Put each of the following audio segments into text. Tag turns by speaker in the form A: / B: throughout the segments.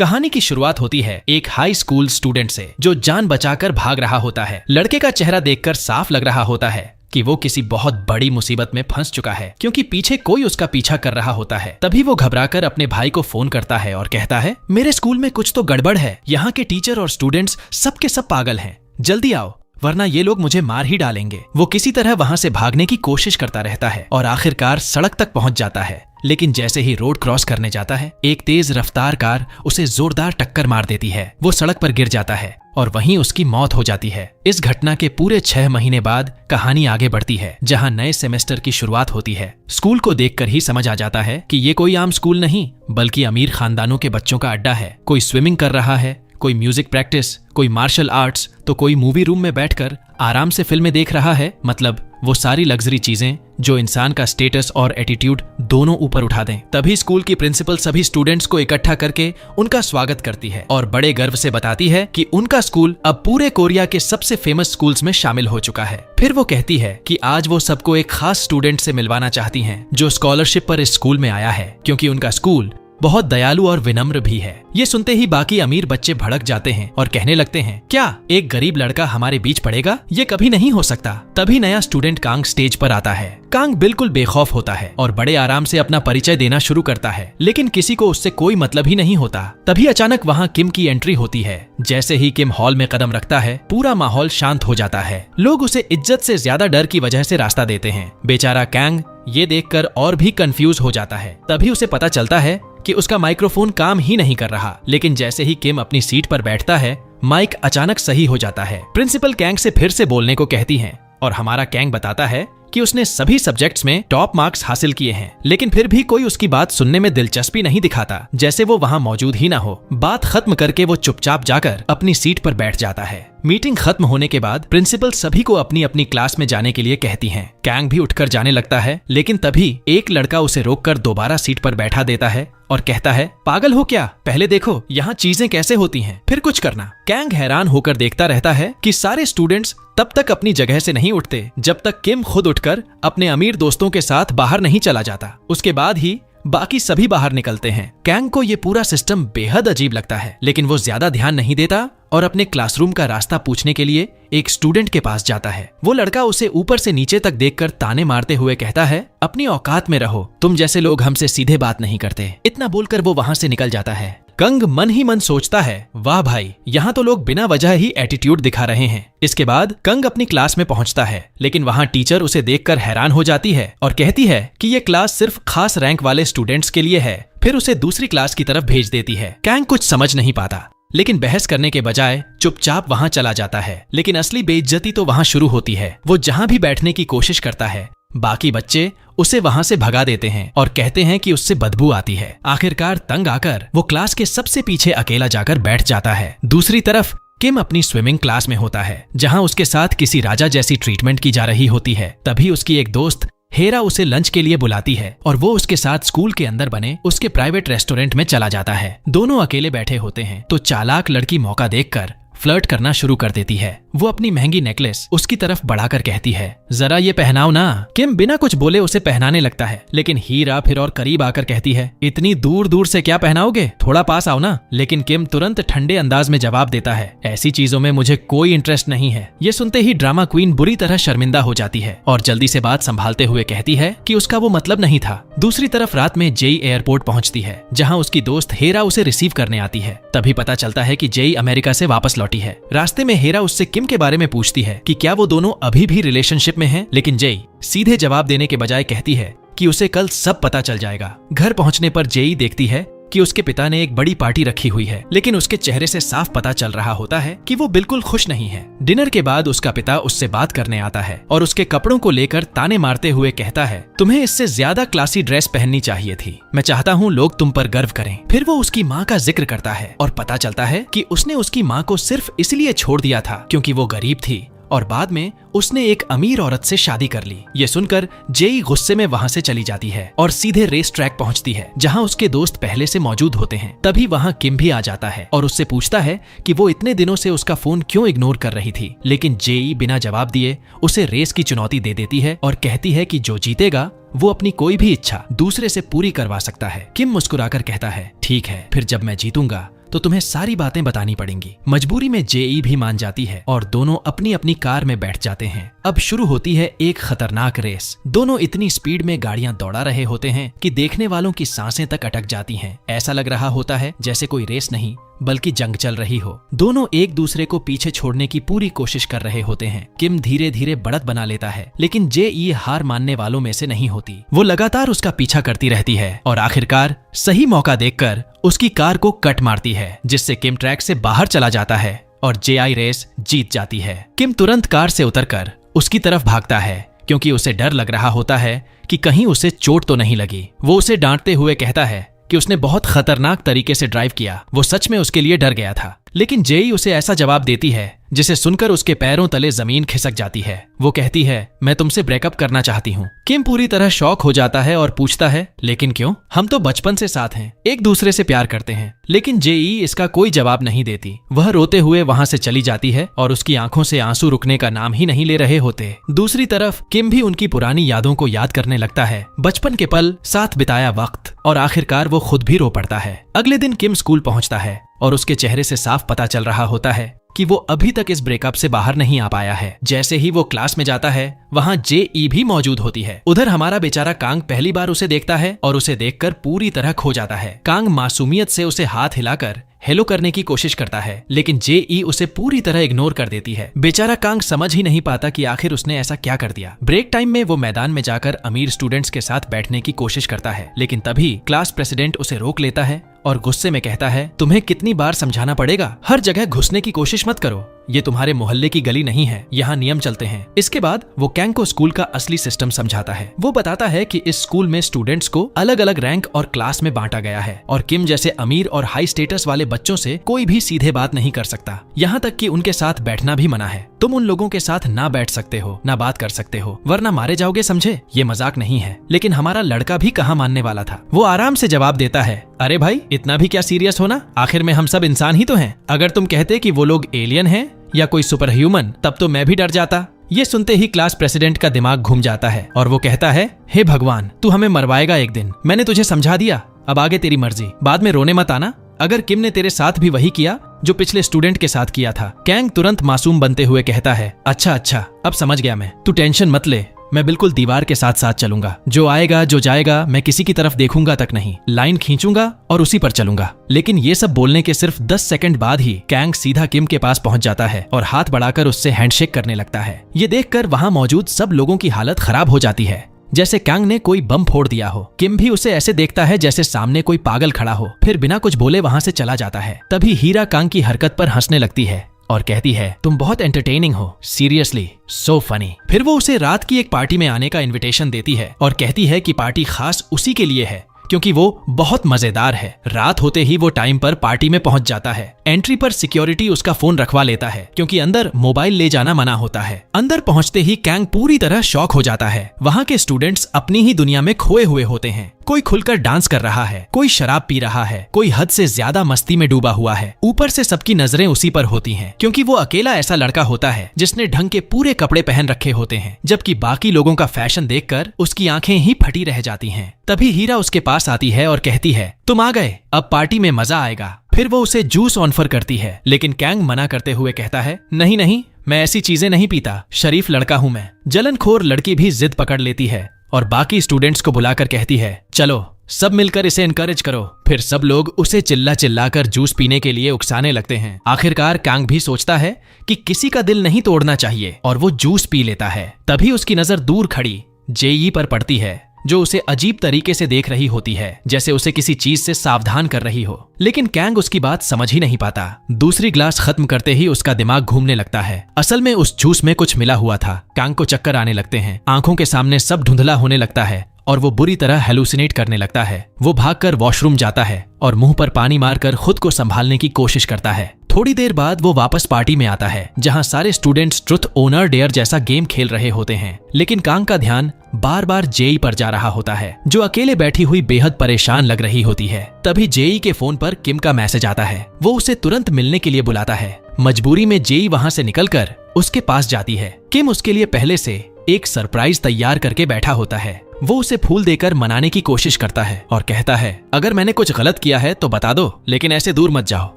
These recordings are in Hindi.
A: कहानी की शुरुआत होती है एक हाई स्कूल स्टूडेंट से जो जान बचाकर भाग रहा होता है। लड़के का चेहरा देखकर साफ लग रहा होता है कि वो किसी बहुत बड़ी मुसीबत में फंस चुका है, क्योंकि पीछे कोई उसका पीछा कर रहा होता है। तभी वो घबराकर अपने भाई को फोन करता है और कहता है, मेरे स्कूल में कुछ तो गड़बड़ है। यहाँ के टीचर और स्टूडेंट्स सब के सब पागल हैं। जल्दी आओ वरना ये लोग मुझे मार ही डालेंगे। वो किसी तरह वहां से भागने की कोशिश करता रहता है और आखिरकार सड़क तक पहुंच जाता है। लेकिन जैसे ही रोड क्रॉस करने जाता है, एक तेज रफ्तार कार उसे जोरदार टक्कर मार देती है। वो सड़क पर गिर जाता है और वहीं उसकी मौत हो जाती है। इस घटना के पूरे 6 महीने बाद कहानी आगे बढ़ती है, जहां नए सेमेस्टर की शुरुआत होती है। स्कूल को देखकर ही समझ आ जाता है कि ये कोई आम स्कूल नहीं, बल्कि अमीर खानदानों के बच्चों का अड्डा है। कोई स्विमिंग कर रहा है, कोई म्यूजिक प्रैक्टिस, कोई मार्शल आर्ट्स, तो कोई मूवी रूम में बैठकर आराम से फिल्में देख रहा है। मतलब वो सारी लग्जरी चीजें जो इंसान का स्टेटस और एटीट्यूड दोनों ऊपर उठा दें। तभी स्कूल की प्रिंसिपल सभी स्टूडेंट्स को इकट्ठा करके उनका स्वागत करती है और बड़े गर्व से बताती है कि उनका स्कूल अब पूरे कोरिया के सबसे फेमस स्कूल्स में शामिल हो चुका है। फिर वो कहती है कि आज वो सबको एक खास स्टूडेंट से मिलवाना चाहती हैं जो स्कॉलरशिप पर इस स्कूल में आया है, क्योंकि उनका स्कूल बहुत दयालु और विनम्र भी है। ये सुनते ही बाकी अमीर बच्चे भड़क जाते हैं और कहने लगते हैं, क्या एक गरीब लड़का हमारे बीच पड़ेगा? ये कभी नहीं हो सकता। तभी नया स्टूडेंट कांग स्टेज पर आता है। कांग बिल्कुल बेखौफ होता है और बड़े आराम से अपना परिचय देना शुरू करता है, लेकिन किसी को उससे कोई मतलब ही नहीं होता। तभी अचानक वहाँ किम की एंट्री होती है। जैसे ही किम हॉल में कदम रखता है, पूरा माहौल शांत हो जाता है। लोग उसे इज्जत से ज्यादा डर की वजह से रास्ता देते हैं। बेचारा कांग ये देखकर और भी कंफ्यूज हो जाता है। तभी उसे पता चलता है कि उसका माइक्रोफोन काम ही नहीं कर रहा। लेकिन जैसे ही किम अपनी सीट पर बैठता है, माइक अचानक सही हो जाता है। प्रिंसिपल कैंग से फिर से बोलने को कहती हैं और हमारा कैंग बताता है कि उसने सभी सब्जेक्ट्स में टॉप मार्क्स हासिल किए हैं, लेकिन फिर भी कोई उसकी बात सुनने में दिलचस्पी नहीं दिखाता, जैसे वो वहाँ मौजूद ही ना हो। बात खत्म करके वो चुपचाप जाकर अपनी सीट पर बैठ जाता है। मीटिंग खत्म होने के बाद प्रिंसिपल सभी को अपनी अपनी क्लास में जाने के लिए कहती हैं। कैंग भी उठकर जाने लगता है, लेकिन तभी एक लड़का उसे रोककर दोबारा सीट पर बैठा देता है और कहता है, पागल हो क्या? पहले देखो यहाँ चीजें कैसे होती हैं, फिर कुछ करना। कैंग हैरान होकर देखता रहता है कि सारे स्टूडेंट्स तब तक अपनी जगह से नहीं उठते जब तक किम खुद उठकर अपने अमीर दोस्तों के साथ बाहर नहीं चला जाता। उसके बाद ही बाकी सभी बाहर निकलते हैं। कैंग को ये पूरा सिस्टम बेहद अजीब लगता है, लेकिन वो ज्यादा ध्यान नहीं देता और अपने क्लासरूम का रास्ता पूछने के लिए एक स्टूडेंट के पास जाता है। वो लड़का उसे ऊपर से नीचे तक देखकर ताने मारते हुए कहता है, अपनी औकात में रहो, तुम जैसे लोग हमसे सीधे बात नहीं करते। इतना बोलकर वो वहाँ से निकल जाता है। कंग मन ही मन सोचता है, वाह भाई, यहाँ तो लोग बिना वजह ही एटीट्यूड दिखा रहे हैं। इसके बाद कंग अपनी क्लास में पहुँचता है, लेकिन वहाँ टीचर उसे देखकर हैरान हो जाती है और कहती है कि ये क्लास सिर्फ खास रैंक वाले स्टूडेंट्स के लिए है। फिर उसे दूसरी क्लास की तरफ भेज देती है। कैंग कुछ समझ नहीं पाता, लेकिन बहस करने के बजाय चुपचाप वहाँ चला जाता है। लेकिन असली बेइज्जती तो वहाँ शुरू होती है। वो जहाँ भी बैठने की कोशिश करता है, बाकी बच्चे उसे वहां से भगा देते हैं और कहते हैं कि उससे बदबू आती है। आखिरकार तंग आकर वो क्लास के सबसे पीछे अकेला जाकर बैठ जाता है। दूसरी तरफ किम अपनी स्विमिंग क्लास में होता है, जहां उसके साथ किसी राजा जैसी ट्रीटमेंट की जा रही होती है। तभी उसकी एक दोस्त हेरा उसे लंच के लिए बुलाती है और वो उसके साथ स्कूल के अंदर बने उसके प्राइवेट रेस्टोरेंट में चला जाता है। दोनों अकेले बैठे होते हैं तो चालाक लड़की मौका देखकर फ्लर्ट करना शुरू कर देती है। वो अपनी महंगी नेकलेस उसकी तरफ बढ़ाकर कहती है, जरा ये पहनाओ ना। किम बिना कुछ बोले उसे पहनाने लगता है, लेकिन हीरा फिर और करीब आकर कहती है, इतनी दूर दूर से क्या पहनाओगे, थोड़ा पास आओ ना। लेकिन किम तुरंत ठंडे अंदाज में जवाब देता है, ऐसी चीजों में मुझे कोई इंटरेस्ट नहीं है। ये सुनते ही ड्रामा क्वीन बुरी तरह शर्मिंदा हो जाती है और जल्दी से बात संभालते हुए कहती है कि उसका वो मतलब नहीं था। दूसरी तरफ रात में जेई एयरपोर्ट पहुंचती है, जहां उसकी दोस्त हेरा उसे रिसीव करने आती है। तभी पता चलता है कि जेई अमेरिका से वापस लौटी है। रास्ते में हेरा उससे किम के बारे में पूछती है कि क्या वो दोनों अभी भी रिलेशनशिप में हैं, लेकिन जेई सीधे जवाब देने के बजाय कहती है कि उसे कल सब पता चल जाएगा। घर पहुंचने पर जेई देखती है कि उसके पिता ने एक बड़ी पार्टी रखी हुई है, लेकिन उसके चेहरे से साफ पता चल रहा होता है कि वो बिल्कुल खुश नहीं है। डिनर के बाद उसका पिता उससे बात करने आता है और उसके कपड़ों को लेकर ताने मारते हुए कहता है, तुम्हें इससे ज्यादा क्लासी ड्रेस पहननी चाहिए थी। मैं चाहता हूँ लोग तुम पर गर्व करें। फिर वो उसकी माँ का जिक्र करता है और पता चलता है कि उसने उसकी माँ को सिर्फ इसलिए छोड़ दिया था क्योंकि वो गरीब थी और बाद में उसने एक अमीर औरत से शादी कर ली। ये सुनकर जेई गुस्से में वहां से चली जाती है और सीधे रेस ट्रैक पहुंचती है, जहां उसके दोस्त पहले से मौजूद होते हैं। तभी वहां किम भी आ जाता है और उससे पूछता है कि वो इतने दिनों से उसका फोन क्यों इग्नोर कर रही थी। लेकिन जेई बिना जवाब दिए उसे रेस की चुनौती दे देती है और कहती है कि जो जीतेगा वो अपनी कोई भी इच्छा दूसरे से पूरी करवा सकता है। किम मुस्कुराकर कहता है, ठीक है, फिर जब मैं जीतूंगा तो तुम्हें सारी बातें बतानी पड़ेंगी। मजबूरी में जेई भी मान जाती है और दोनों अपनी अपनी कार में बैठ जाते हैं। अब शुरू होती है एक खतरनाक रेस। दोनों इतनी स्पीड में गाड़ियां दौड़ा रहे होते हैं कि देखने वालों की सांसें तक अटक जाती हैं। ऐसा लग रहा होता है जैसे कोई रेस नहीं बल्कि जंग चल रही हो। दोनों एक दूसरे को पीछे छोड़ने की पूरी कोशिश कर रहे होते हैं। किम धीरे धीरे बढ़त बना लेता है, लेकिन जेई हार मानने वालों में से नहीं होती। वो लगातार उसका पीछा करती रहती है और आखिरकार सही मौका देखकर उसकी कार को कट मारती है, जिससे किम ट्रैक से बाहर चला जाता है और जेआई रेस जीत जाती है। किम तुरंत कार से उतरकर उसकी तरफ भागता है, क्योंकि उसे डर लग रहा होता है कि कहीं उसे चोट तो नहीं लगी। वो उसे डांटते हुए कहता है कि उसने बहुत खतरनाक तरीके से ड्राइव किया, वो सच में उसके लिए डर गया था। लेकिन जेई उसे ऐसा जवाब देती है जिसे सुनकर उसके पैरों तले जमीन खिसक जाती है। वो कहती है, मैं तुमसे ब्रेकअप करना चाहती हूँ। किम पूरी तरह शॉक हो जाता है और पूछता है, लेकिन क्यों? हम तो बचपन से साथ हैं, एक दूसरे से प्यार करते हैं। लेकिन जेई इसका कोई जवाब नहीं देती। वह रोते हुए वहां से चली जाती है और उसकी आंखों से आंसू रुकने का नाम ही नहीं ले रहे होते। दूसरी तरफ किम भी उनकी पुरानी यादों को याद करने लगता है, बचपन के पल, साथ बिताया वक्त, और आखिरकार वो खुद भी रो पड़ता है। अगले दिन किम स्कूल पहुंचता है और उसके चेहरे से साफ पता चल रहा होता है कि वो अभी तक इस ब्रेकअप से बाहर नहीं आ पाया है। जैसे ही वो क्लास में जाता है, वहाँ जेई भी मौजूद होती है। उधर हमारा बेचारा कांग पहली बार उसे देखता है और उसे देखकर पूरी तरह खो जाता है। कांग मासूमियत से उसे हाथ हिलाकर हेलो करने की कोशिश करता है, लेकिन जेई उसे पूरी तरह इग्नोर कर देती है। बेचारा कांग समझ ही नहीं पाता कि आखिर उसने ऐसा क्या कर दिया। ब्रेक टाइम में वो मैदान में जाकर अमीर स्टूडेंट्स के साथ बैठने की कोशिश करता है, लेकिन तभी क्लास प्रेसिडेंट उसे रोक लेता है और गुस्से में कहता है, तुम्हें कितनी बार समझाना पड़ेगा, हर जगह घुसने की कोशिश मत करो, ये तुम्हारे मोहल्ले की गली नहीं है, यहाँ नियम चलते हैं। इसके बाद वो कैंग को स्कूल का असली सिस्टम समझाता है। वो बताता है कि इस स्कूल में स्टूडेंट्स को अलग अलग रैंक और क्लास में बांटा गया है और किम जैसे अमीर और हाई स्टेटस वाले बच्चों से कोई भी सीधे बात नहीं कर सकता, यहाँ तक कि उनके साथ बैठना भी मना है। तुम उन लोगों के साथ ना बैठ सकते हो, ना बात कर सकते हो, वरना मारे जाओगे, समझे? ये मजाक नहीं है। लेकिन हमारा लड़का भी कहाँ मानने वाला था। वो आराम से जवाब देता है, अरे भाई, इतना भी क्या सीरियस होना, आखिर में हम सब इंसान ही तो हैं। अगर तुम कहते कि वो लोग एलियन हैं या कोई सुपर ह्यूमन, तब तो मैं भी डर जाता। ये सुनते ही क्लास प्रेसिडेंट का दिमाग घूम जाता है और वो कहता है, हे भगवान, तू हमें मरवाएगा एक दिन। मैंने तुझे समझा दिया, अब आगे तेरी मर्जी, बाद में रोने मत आना अगर किम ने तेरे साथ भी वही किया जो पिछले स्टूडेंट के साथ किया था। कैंग तुरंत मासूम बनते हुए कहता है, अच्छा, अब समझ गया मैं, तू टेंशन मत ले, मैं बिल्कुल दीवार के साथ साथ चलूंगा, जो आएगा जो जाएगा मैं किसी की तरफ देखूंगा तक नहीं, लाइन खींचूंगा और उसी पर चलूंगा। लेकिन ये सब बोलने के सिर्फ 10 सेकंड बाद ही कैंग सीधा किम के पास पहुंच जाता है और हाथ बढ़ाकर उससे हैंडशेक करने लगता है। ये देखकर वहां मौजूद सब लोगों की हालत खराब हो जाती है, जैसे कैंग ने कोई बम फोड़ दिया हो। किम भी उसे ऐसे देखता है जैसे सामने कोई पागल खड़ा हो, फिर बिना कुछ बोले वहां से चला जाता है। तभी हीरा कांग की हरकत पर हंसने लगती है और कहती है, तुम बहुत एंटरटेनिंग हो, सीरियसली सो फनी। फिर वो उसे रात की एक पार्टी में आने का इनविटेशन देती है और कहती है कि पार्टी खास उसी के लिए है क्योंकि वो बहुत मजेदार है। रात होते ही वो टाइम पर पार्टी में पहुंच जाता है। एंट्री पर सिक्योरिटी उसका फोन रखवा लेता है क्योंकि अंदर मोबाइल ले जाना मना होता है। अंदर पहुंचते ही कैंग पूरी तरह शॉक हो जाता है। वहां के स्टूडेंट्स अपनी ही दुनिया में खोए हुए होते हैं। कोई खुलकर डांस कर रहा है, कोई शराब पी रहा है, कोई हद से ज्यादा मस्ती में डूबा हुआ है। ऊपर से सबकी नजरें उसी पर होती हैं क्योंकि वो अकेला ऐसा लड़का होता है जिसने ढंग के पूरे कपड़े पहन रखे होते हैं, जबकि बाकी लोगों का फैशन देखकर उसकी आंखें ही फटी रह जाती हैं। तभी हीरा उसके पास आती है और कहती है, तुम आ गए, अब पार्टी में मजा आएगा। फिर वो उसे जूस ऑफर करती है, लेकिन कैंग मना करते हुए कहता है, नहीं, मैं ऐसी चीजें नहीं पीता, शरीफ लड़का हूँ मैं। जलनखोर लड़की भी जिद पकड़ लेती है और बाकी स्टूडेंट्स को बुलाकर कहती है, चलो सब मिलकर इसे एनकरेज करो। फिर सब लोग उसे चिल्लाकर जूस पीने के लिए उकसाने लगते हैं। आखिरकार कैंग भी सोचता है कि किसी का दिल नहीं तोड़ना चाहिए और वो जूस पी लेता है। तभी उसकी नजर दूर खड़ी जेई पर पड़ती है, जो उसे अजीब तरीके से देख रही होती है, जैसे उसे किसी चीज से सावधान कर रही हो। लेकिन कैंग उसकी बात समझ ही नहीं पाता। दूसरी ग्लास खत्म करते ही उसका दिमाग घूमने लगता है। असल में उस जूस में कुछ मिला हुआ था। कैंग को चक्कर आने लगते हैं, आंखों के सामने सब धुंधला होने लगता है और वो बुरी तरह हेलुसिनेट करने लगता है। वो भागकर वॉशरूम जाता है और मुंह पर पानी मारकर खुद को संभालने की कोशिश करता है। थोड़ी देर बाद वो वापस पार्टी में आता है जहां सारे स्टूडेंट्स ट्रुथ ओनर डेयर जैसा गेम खेल रहे होते हैं। लेकिन कांग का ध्यान बार बार जेई पर जा रहा होता है, जो अकेले बैठी हुई बेहद परेशान लग रही होती है। तभी जेई के फोन पर किम का मैसेज आता है। वो उसे तुरंत मिलने के लिए बुलाता है। मजबूरी में जेई वहां से निकलकर उसके पास जाती है। किम उसके लिए पहले से एक सरप्राइज तैयार करके बैठा होता है। वो उसे फूल देकर मनाने की कोशिश करता है और कहता है, अगर मैंने कुछ गलत किया है तो बता दो, लेकिन ऐसे दूर मत जाओ।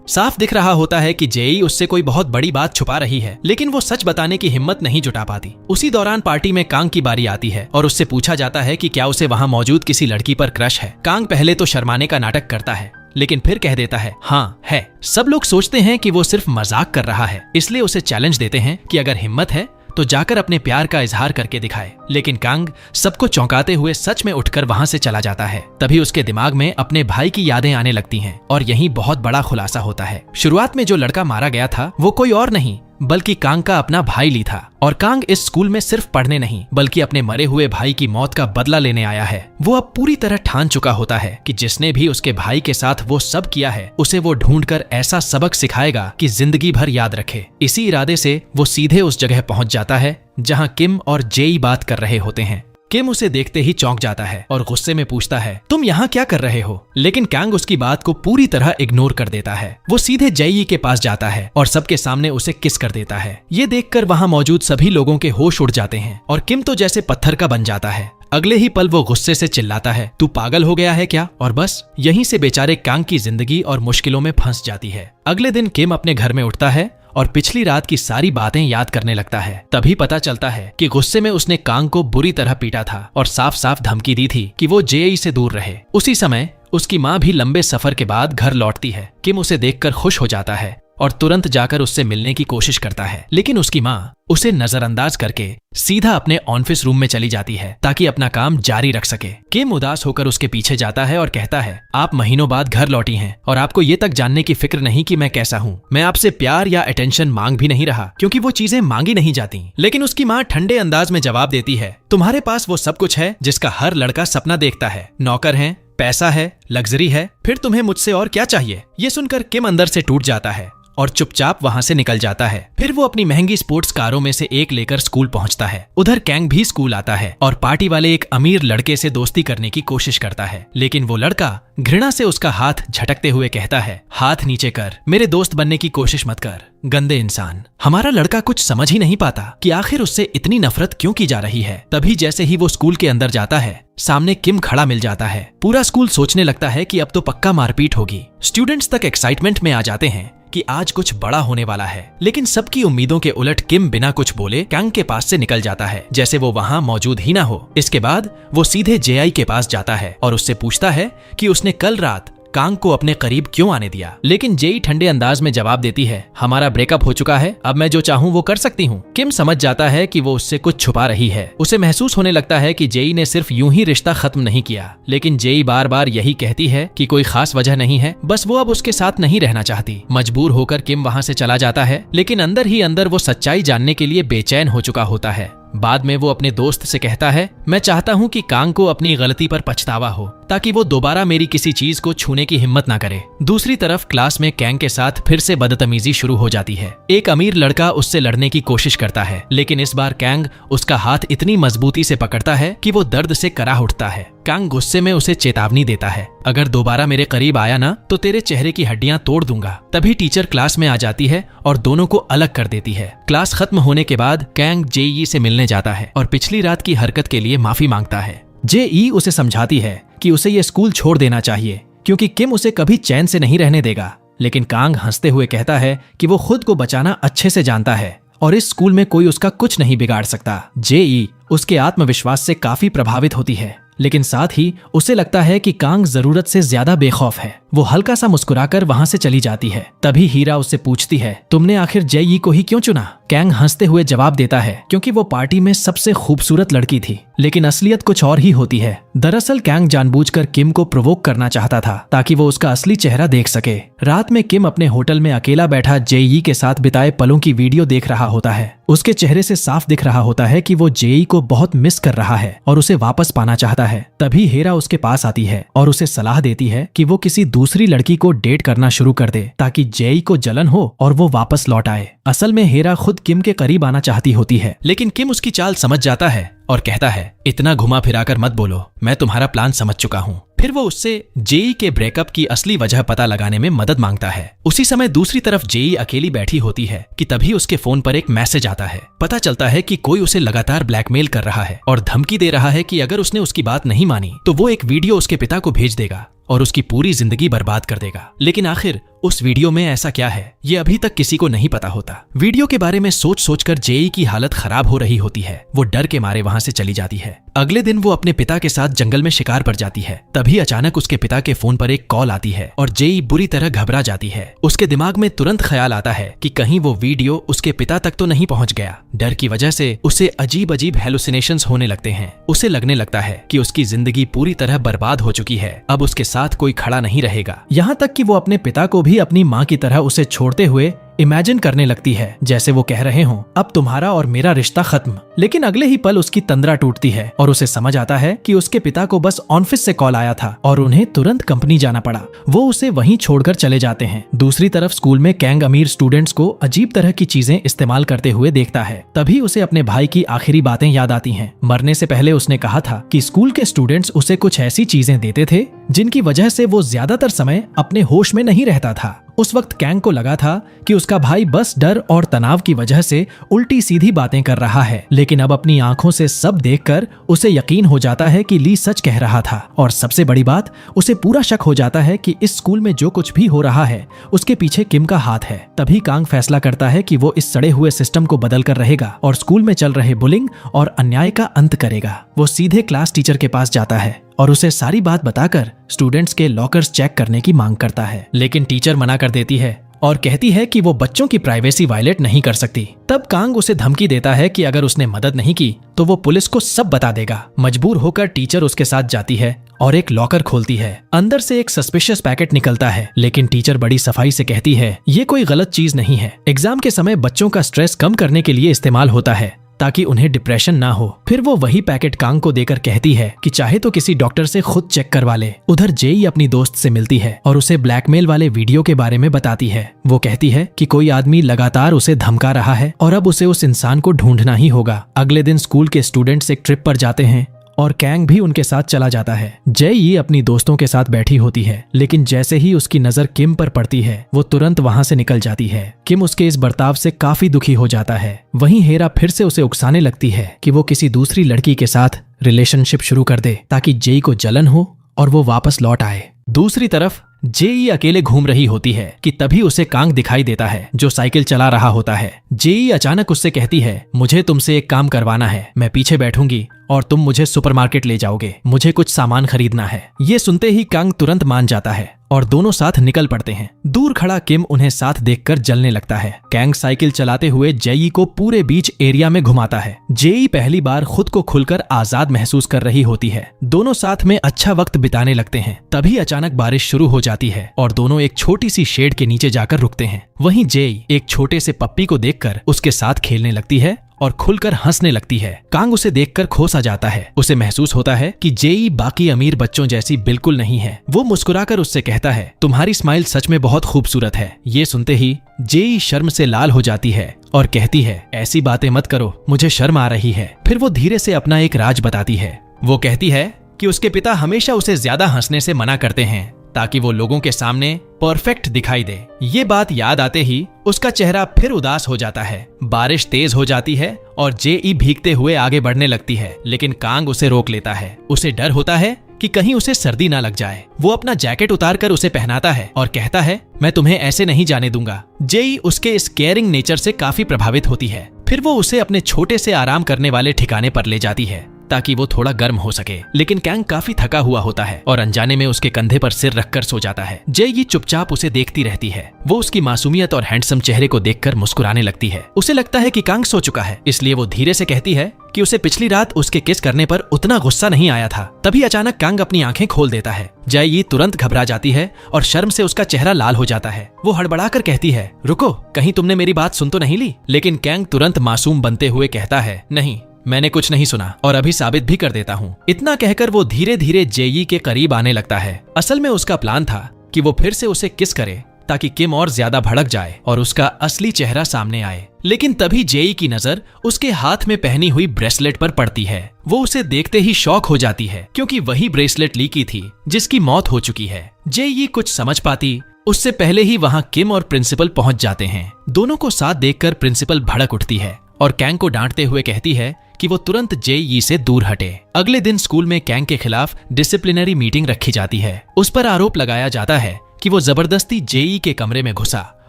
A: साफ दिख रहा होता है कि जेई उससे कोई बहुत बड़ी बात छुपा रही है, लेकिन वो सच बताने की हिम्मत नहीं जुटा पाती। उसी दौरान पार्टी में कांग की बारी आती है और उससे पूछा जाता है कि क्या उसे वहाँ मौजूद किसी लड़की पर क्रश है। कांग पहले तो शर्माने का नाटक करता है, लेकिन फिर कह देता है हाँ है। सब लोग सोचते हैं कि वो सिर्फ मजाक कर रहा है, इसलिए उसे चैलेंज देते हैं कि अगर हिम्मत है तो जाकर अपने प्यार का इजहार करके दिखाए। लेकिन कांग सबको चौंकाते हुए सच में उठकर वहां से चला जाता है। तभी उसके दिमाग में अपने भाई की यादें आने लगती हैं और यही बहुत बड़ा खुलासा होता है। शुरुआत में जो लड़का मारा गया था वो कोई और नहीं बल्कि कांग का अपना भाई ली था, और कांग इस स्कूल में सिर्फ पढ़ने नहीं बल्कि अपने मरे हुए भाई की मौत का बदला लेने आया है। वो अब पूरी तरह ठान चुका होता है कि जिसने भी उसके भाई के साथ वो सब किया है उसे वो ढूंढकर ऐसा सबक सिखाएगा कि जिंदगी भर याद रखे। इसी इरादे से वो सीधे उस जगह पहुंच जाता है जहां किम और जेई बात कर रहे होते हैं। किम उसे देखते ही चौंक जाता है और गुस्से में पूछता है तुम यहाँ क्या कर रहे हो, लेकिन कांग उसकी बात को पूरी तरह इग्नोर कर देता है। वो सीधे जेई के पास जाता है और सबके सामने उसे किस कर देता है। ये देखकर वहाँ मौजूद सभी लोगों के होश उड़ जाते हैं और किम तो जैसे पत्थर का बन जाता है। अगले ही पल वो गुस्से से चिल्लाता है तू पागल हो गया है क्या, और बस यहीं से बेचारे कांग की जिंदगी और मुश्किलों में फंस जाती है। अगले दिन किम अपने घर में उठता है और पिछली रात की सारी बातें याद करने लगता है। तभी पता चलता है कि गुस्से में उसने कांग को बुरी तरह पीटा था और साफ साफ धमकी दी थी कि वो जेई से दूर रहे। उसी समय उसकी माँ भी लंबे सफर के बाद घर लौटती है। किम उसे देखकर खुश हो जाता है और तुरंत जाकर उससे मिलने की कोशिश करता है, लेकिन उसकी माँ उसे नजरअंदाज करके सीधा अपने ऑफिस रूम में चली जाती है ताकि अपना काम जारी रख सके। किम उदास होकर उसके पीछे जाता है और कहता है आप महीनों बाद घर लौटी हैं और आपको ये तक जानने की फिक्र नहीं कि मैं कैसा हूँ। मैं आपसे प्यार या अटेंशन मांग भी नहीं रहा क्योंकि वो चीजें मांगी नहीं जाती। लेकिन उसकी माँ ठंडे अंदाज में जवाब देती है तुम्हारे पास वो सब कुछ है जिसका हर लड़का सपना देखता है, नौकर है, पैसा है, लग्जरी है, फिर तुम्हें मुझसे और क्या चाहिए। ये सुनकर किम अंदर से टूट जाता है और चुपचाप वहां से निकल जाता है। फिर वो अपनी महंगी स्पोर्ट्स कारों में से एक लेकर स्कूल पहुंचता है। उधर कैंग भी स्कूल आता है और पार्टी वाले एक अमीर लड़के से दोस्ती करने की कोशिश करता है, लेकिन वो लड़का घृणा से उसका हाथ झटकते हुए कहता है हाथ नीचे कर, मेरे दोस्त बनने की कोशिश मत कर, गंदे इंसान। हमारा लड़का कुछ समझ ही नहीं पाता कि आखिर उससे इतनी नफरत क्यों की जा रही है। तभी जैसे ही वो स्कूल के अंदर जाता है सामने किम खड़ा मिल जाता है। पूरा स्कूल सोचने लगता है कि अब तो पक्का मारपीट होगी। स्टूडेंट्स तक एक्साइटमेंट में आ जाते हैं कि आज कुछ बड़ा होने वाला है, लेकिन सबकी उम्मीदों के उलट किम बिना कुछ बोले कांग के पास से निकल जाता है जैसे वो वहां मौजूद ही ना हो। इसके बाद वो सीधे जेआई के पास जाता है और उससे पूछता है कि उसने कल रात कांग को अपने करीब क्यों आने दिया। लेकिन जेई ठंडे अंदाज में जवाब देती है हमारा ब्रेकअप हो चुका है, अब मैं जो चाहूँ वो कर सकती हूँ। किम समझ जाता है कि वो उससे कुछ छुपा रही है। उसे महसूस होने लगता है कि जेई ने सिर्फ यूं ही रिश्ता खत्म नहीं किया, लेकिन जेई बार बार यही कहती है कि कोई खास वजह नहीं है, बस वो अब उसके साथ नहीं रहना चाहती। मजबूर होकर किम वहां से चला जाता है, लेकिन अंदर ही अंदर वो सच्चाई जानने के लिए बेचैन हो चुका होता है। बाद में वो अपने दोस्त से कहता है मैं चाहता हूँ कि कांग को अपनी गलती पर पछतावा हो ताकि वो दोबारा मेरी किसी चीज को छूने की हिम्मत ना करे। दूसरी तरफ क्लास में कैंग के साथ फिर से बदतमीजी शुरू हो जाती है। एक अमीर लड़का उससे लड़ने की कोशिश करता है, लेकिन इस बार कैंग उसका हाथ इतनी मजबूती से पकड़ता है कि वो दर्द से कराह उठता है। कांग गुस्से में उसे चेतावनी देता है अगर दोबारा मेरे करीब आया ना तो तेरे चेहरे की हड्डियां तोड़ दूंगा। तभी टीचर क्लास में आ जाती है और दोनों को अलग कर देती है। क्लास खत्म होने के बाद कैंग जेई से मिलने जाता है और पिछली रात की हरकत के लिए माफी मांगता है। जेई उसे समझाती है कि उसे ये स्कूल छोड़ देना चाहिए क्योंकि किम उसे कभी चैन से नहीं रहने देगा, लेकिन कांग हंसते हुए कहता है कि वो खुद को बचाना अच्छे से जानता है और इस स्कूल में कोई उसका कुछ नहीं बिगाड़ सकता। जेई उसके आत्मविश्वास से काफी प्रभावित होती है, लेकिन साथ ही उसे लगता है कि कांग जरूरत से ज्यादा बेखौफ है। वो हल्का सा मुस्कुराकर वहां से चली जाती है। तभी हीरा उससे पूछती है तुमने आखिर जेई को ही क्यों चुना। कैंग हंसते हुए जवाब देता है क्योंकि वो पार्टी में सबसे खूबसूरत लड़की थी, लेकिन असलियत कुछ और ही होती है। दरअसल कैंग जानबूझकर किम को प्रोवोक करना चाहता था ताकि वो उसका असली चेहरा देख सके। रात में किम अपने होटल में अकेला बैठा जेई के साथ बिताए पलों की वीडियो देख रहा होता है। उसके चेहरे से साफ दिख रहा होता है कि वो जेई को बहुत मिस कर रहा है और उसे वापस पाना चाहता है। तभी हेरा उसके पास आती है और उसे सलाह देती है कि वो किसी दूसरी लड़की को डेट करना शुरू कर दे ताकि जेई को जलन हो और वो वापस लौट आए। असल में हेरा खुद किम के करीब आना चाहती होती है, लेकिन किम उसकी चाल समझ जाता है और कहता है इतना घुमा फिराकर मत बोलो, मैं तुम्हारा प्लान समझ चुका हूँ। फिर वो उससे जेई के ब्रेकअप की असली वजह पता लगाने में मदद मांगता है। उसी समय दूसरी तरफ जेई अकेली बैठी होती है कि तभी उसके फोन पर एक मैसेज आता है। पता चलता है कि कोई उसे लगातार ब्लैकमेल कर रहा है और धमकी दे रहा है कि अगर उसने उसकी बात नहीं मानी तो वो एक वीडियो उसके पिता को भेज देगा और उसकी पूरी जिंदगी बर्बाद कर देगा। लेकिन आखिर उस वीडियो में ऐसा क्या है ये अभी तक किसी को नहीं पता होता। वीडियो के बारे में सोच सोचकर जेई की हालत खराब हो रही होती है। वो डर के मारे वहां से चली जाती है। अगले दिन वो अपने पिता के साथ जंगल में शिकार पर जाती है। तभी अचानक उसके पिता के फोन पर एक कॉल आती है और जेई बुरी तरह घबरा जाती है। उसके दिमाग में तुरंत ख्याल आता है कि कहीं वो वीडियो उसके पिता तक तो नहीं पहुंच गया। डर की वजह से उसे अजीब अजीब हेलुसिनेशंस होने लगते हैं। उसे लगने लगता है कि उसकी जिंदगी पूरी तरह बर्बाद हो चुकी है। अब उसके साथ कोई खड़ा नहीं रहेगा। यहाँ तक कि वो अपने पिता को भी अपनी माँ की तरह उसे छोड़ते हुए इमेजिन करने लगती है, जैसे वो कह रहे हों अब तुम्हारा और मेरा रिश्ता खत्म। लेकिन अगले ही पल उसकी तंद्रा टूटती है और उसे समझ आता है कि उसके पिता को बस ऑफिस से कॉल आया था और उन्हें तुरंत कंपनी जाना पड़ा। वो उसे वहीं छोड़कर चले जाते हैं। दूसरी तरफ स्कूल में कैंग अमीर स्टूडेंट्स को अजीब तरह की चीजें इस्तेमाल करते हुए देखता है। तभी उसे अपने भाई की आखिरी बातें याद आती हैं। मरने से पहले उसने कहा था कि स्कूल के स्टूडेंट्स उसे कुछ ऐसी चीजें देते थे जिनकी वजह से वो ज्यादातर समय अपने होश में नहीं रहता था। उस वक्त कैंग को लगा था कि उसका भाई बस डर और तनाव की वजह से उल्टी सीधी बातें कर रहा है, लेकिन अब अपनी आंखों से सब देखकर उसे यकीन हो जाता है कि ली सच कह रहा था। और सबसे बड़ी बात, उसे पूरा शक हो जाता है कि इस स्कूल में जो कुछ भी हो रहा है उसके पीछे किम का हाथ है। तभी कांग फैसला करता है कि वो इस सड़े हुए सिस्टम को बदल कर रहेगा और स्कूल में चल रहे बुलिंग और अन्याय का अंत करेगा। वो सीधे क्लास टीचर के पास जाता है और उसे सारी बात बताकर स्टूडेंट्स के लॉकर्स चेक करने की मांग करता है, लेकिन टीचर मना कर देती है और कहती है कि वो बच्चों की प्राइवेसी वायलेट नहीं कर सकती। तब कांग उसे धमकी देता है कि अगर उसने मदद नहीं की तो वो पुलिस को सब बता देगा। मजबूर होकर टीचर उसके साथ जाती है और एक लॉकर खोलती है। अंदर से एक सस्पिशियस पैकेट निकलता है, लेकिन टीचर बड़ी सफाई से कहती है ये कोई गलत चीज नहीं है। एग्जाम के समय बच्चों का स्ट्रेस कम करने के लिए इस्तेमाल होता है ताकि उन्हें डिप्रेशन ना हो। फिर वो वही पैकेट कांग को देकर कहती है कि चाहे तो किसी डॉक्टर से खुद चेक करवा ले। उधर जेई अपनी दोस्त से मिलती है और उसे ब्लैकमेल वाले वीडियो के बारे में बताती है। वो कहती है कि कोई आदमी लगातार उसे धमका रहा है और अब उसे उस इंसान को ढूंढना ही होगा। अगले दिन स्कूल के स्टूडेंट्स एक ट्रिप पर जाते हैं और कैंग भी उनके साथ चला जाता है। जेई अपनी दोस्तों के साथ बैठी होती है, लेकिन जैसे ही उसकी नजर किम पर पड़ती है वो तुरंत वहां से निकल जाती है। किम उसके इस बर्ताव से काफी दुखी हो जाता है। वहीं हेरा फिर से उसे उकसाने लगती है कि वो किसी दूसरी लड़की के साथ रिलेशनशिप शुरू कर दे ताकि जेई को जलन हो और वो वापस लौट आए। दूसरी तरफ जेई अकेले घूम रही होती है कि तभी उसे कांग दिखाई देता है जो साइकिल चला रहा होता है। जेई अचानक उससे कहती है मुझे तुमसे एक काम करवाना है, मैं पीछे बैठूंगी और तुम मुझे सुपरमार्केट ले जाओगे, मुझे कुछ सामान खरीदना है। ये सुनते ही कांग तुरंत मान जाता है और दोनों साथ निकल पड़ते हैं। दूर खड़ा किम उन्हें साथ देखकर जलने लगता है। कैंग साइकिल चलाते हुए जेई को पूरे बीच एरिया में घुमाता है। जेई पहली बार खुद को खुलकर आजाद महसूस कर रही होती है। दोनों साथ में अच्छा वक्त बिताने लगते हैं। तभी अचानक बारिश शुरू हो जाती है और दोनों एक छोटी सी शेड के नीचे जाकर रुकते हैं। वहीं जेई एक छोटे से पप्पी को देखकर उसके साथ खेलने लगती है और खुलकर हंसने लगती है। कांग उसे देखकर खोस आ जाता है। उसे महसूस होता है कि जेई बाकी अमीर बच्चों जैसी बिल्कुल नहीं है। वो मुस्कुराकर उससे कहता है तुम्हारी स्माइल सच में बहुत खूबसूरत है। ये सुनते ही जेई शर्म से लाल हो जाती है और कहती है ऐसी बातें मत करो, मुझे शर्म आ रही है। फिर वो धीरे से अपना एक राज बताती है। वो कहती है कि उसके पिता हमेशा उसे ज्यादा हंसने से मना करते हैं ताकि वो लोगों के सामने परफेक्ट दिखाई दे। ये बात याद आते ही उसका चेहरा फिर उदास हो जाता है। बारिश तेज हो जाती है और जेई भीगते हुए आगे बढ़ने लगती है, लेकिन कांग उसे रोक लेता है। उसे डर होता है कि कहीं उसे सर्दी ना लग जाए। वो अपना जैकेट उतार कर उसे पहनाता है और कहता है मैं तुम्हें ऐसे नहीं जाने दूंगा। जेई उसके इस केयरिंग नेचर से काफी प्रभावित होती है। फिर वो उसे अपने छोटे से आराम करने वाले ठिकाने पर ले जाती है ताकि वो थोड़ा गर्म हो सके, लेकिन कैंग काफी थका हुआ होता है और अनजाने में उसके कंधे पर सिर रखकर सो जाता है। जेई चुपचाप उसे देखती रहती है। वो उसकी मासूमियत और हैंडसम चेहरे को देखकर मुस्कुराने लगती है। उसे लगता है कि कांग सो चुका है, इसलिए वो धीरे से कहती है कि उसे पिछली रात उसके किस करने पर उतना गुस्सा नहीं आया था। तभी अचानक कांग अपनी आंखें खोल देता है। जेई तुरंत घबरा जाती है और शर्म से उसका चेहरा लाल हो जाता है। वो हड़बड़ाकर कहती है रुको, कहीं तुमने मेरी बात सुन तो नहीं ली? लेकिन कैंग तुरंत मासूम बनते हुए कहता है नहीं, मैंने कुछ नहीं सुना और अभी साबित भी कर देता हूँ। इतना कहकर वो धीरे धीरे जेई के करीब आने लगता है। असल में उसका प्लान था कि वो फिर से उसे किस करे ताकि किम और ज्यादा भड़क जाए और उसका असली चेहरा सामने आए। लेकिन तभी जेई की नजर उसके हाथ में पहनी हुई ब्रेसलेट पर पड़ती है। वो उसे देखते ही शॉक हो जाती है क्योंकि वही ब्रेसलेट ली की थी जिसकी मौत हो चुकी है। जेई कुछ समझ पाती उससे पहले ही वहां किम और प्रिंसिपल पहुंच जाते हैं। दोनों को साथ देखकर प्रिंसिपल भड़क उठती है और कैंग को डांटते हुए कहती है कि वो तुरंत जेई से दूर हटे। अगले दिन स्कूल में कैंग के खिलाफ डिसिप्लिनरी मीटिंग रखी जाती है। उस पर आरोप लगाया जाता है कि वो जबरदस्ती जेई के कमरे में घुसा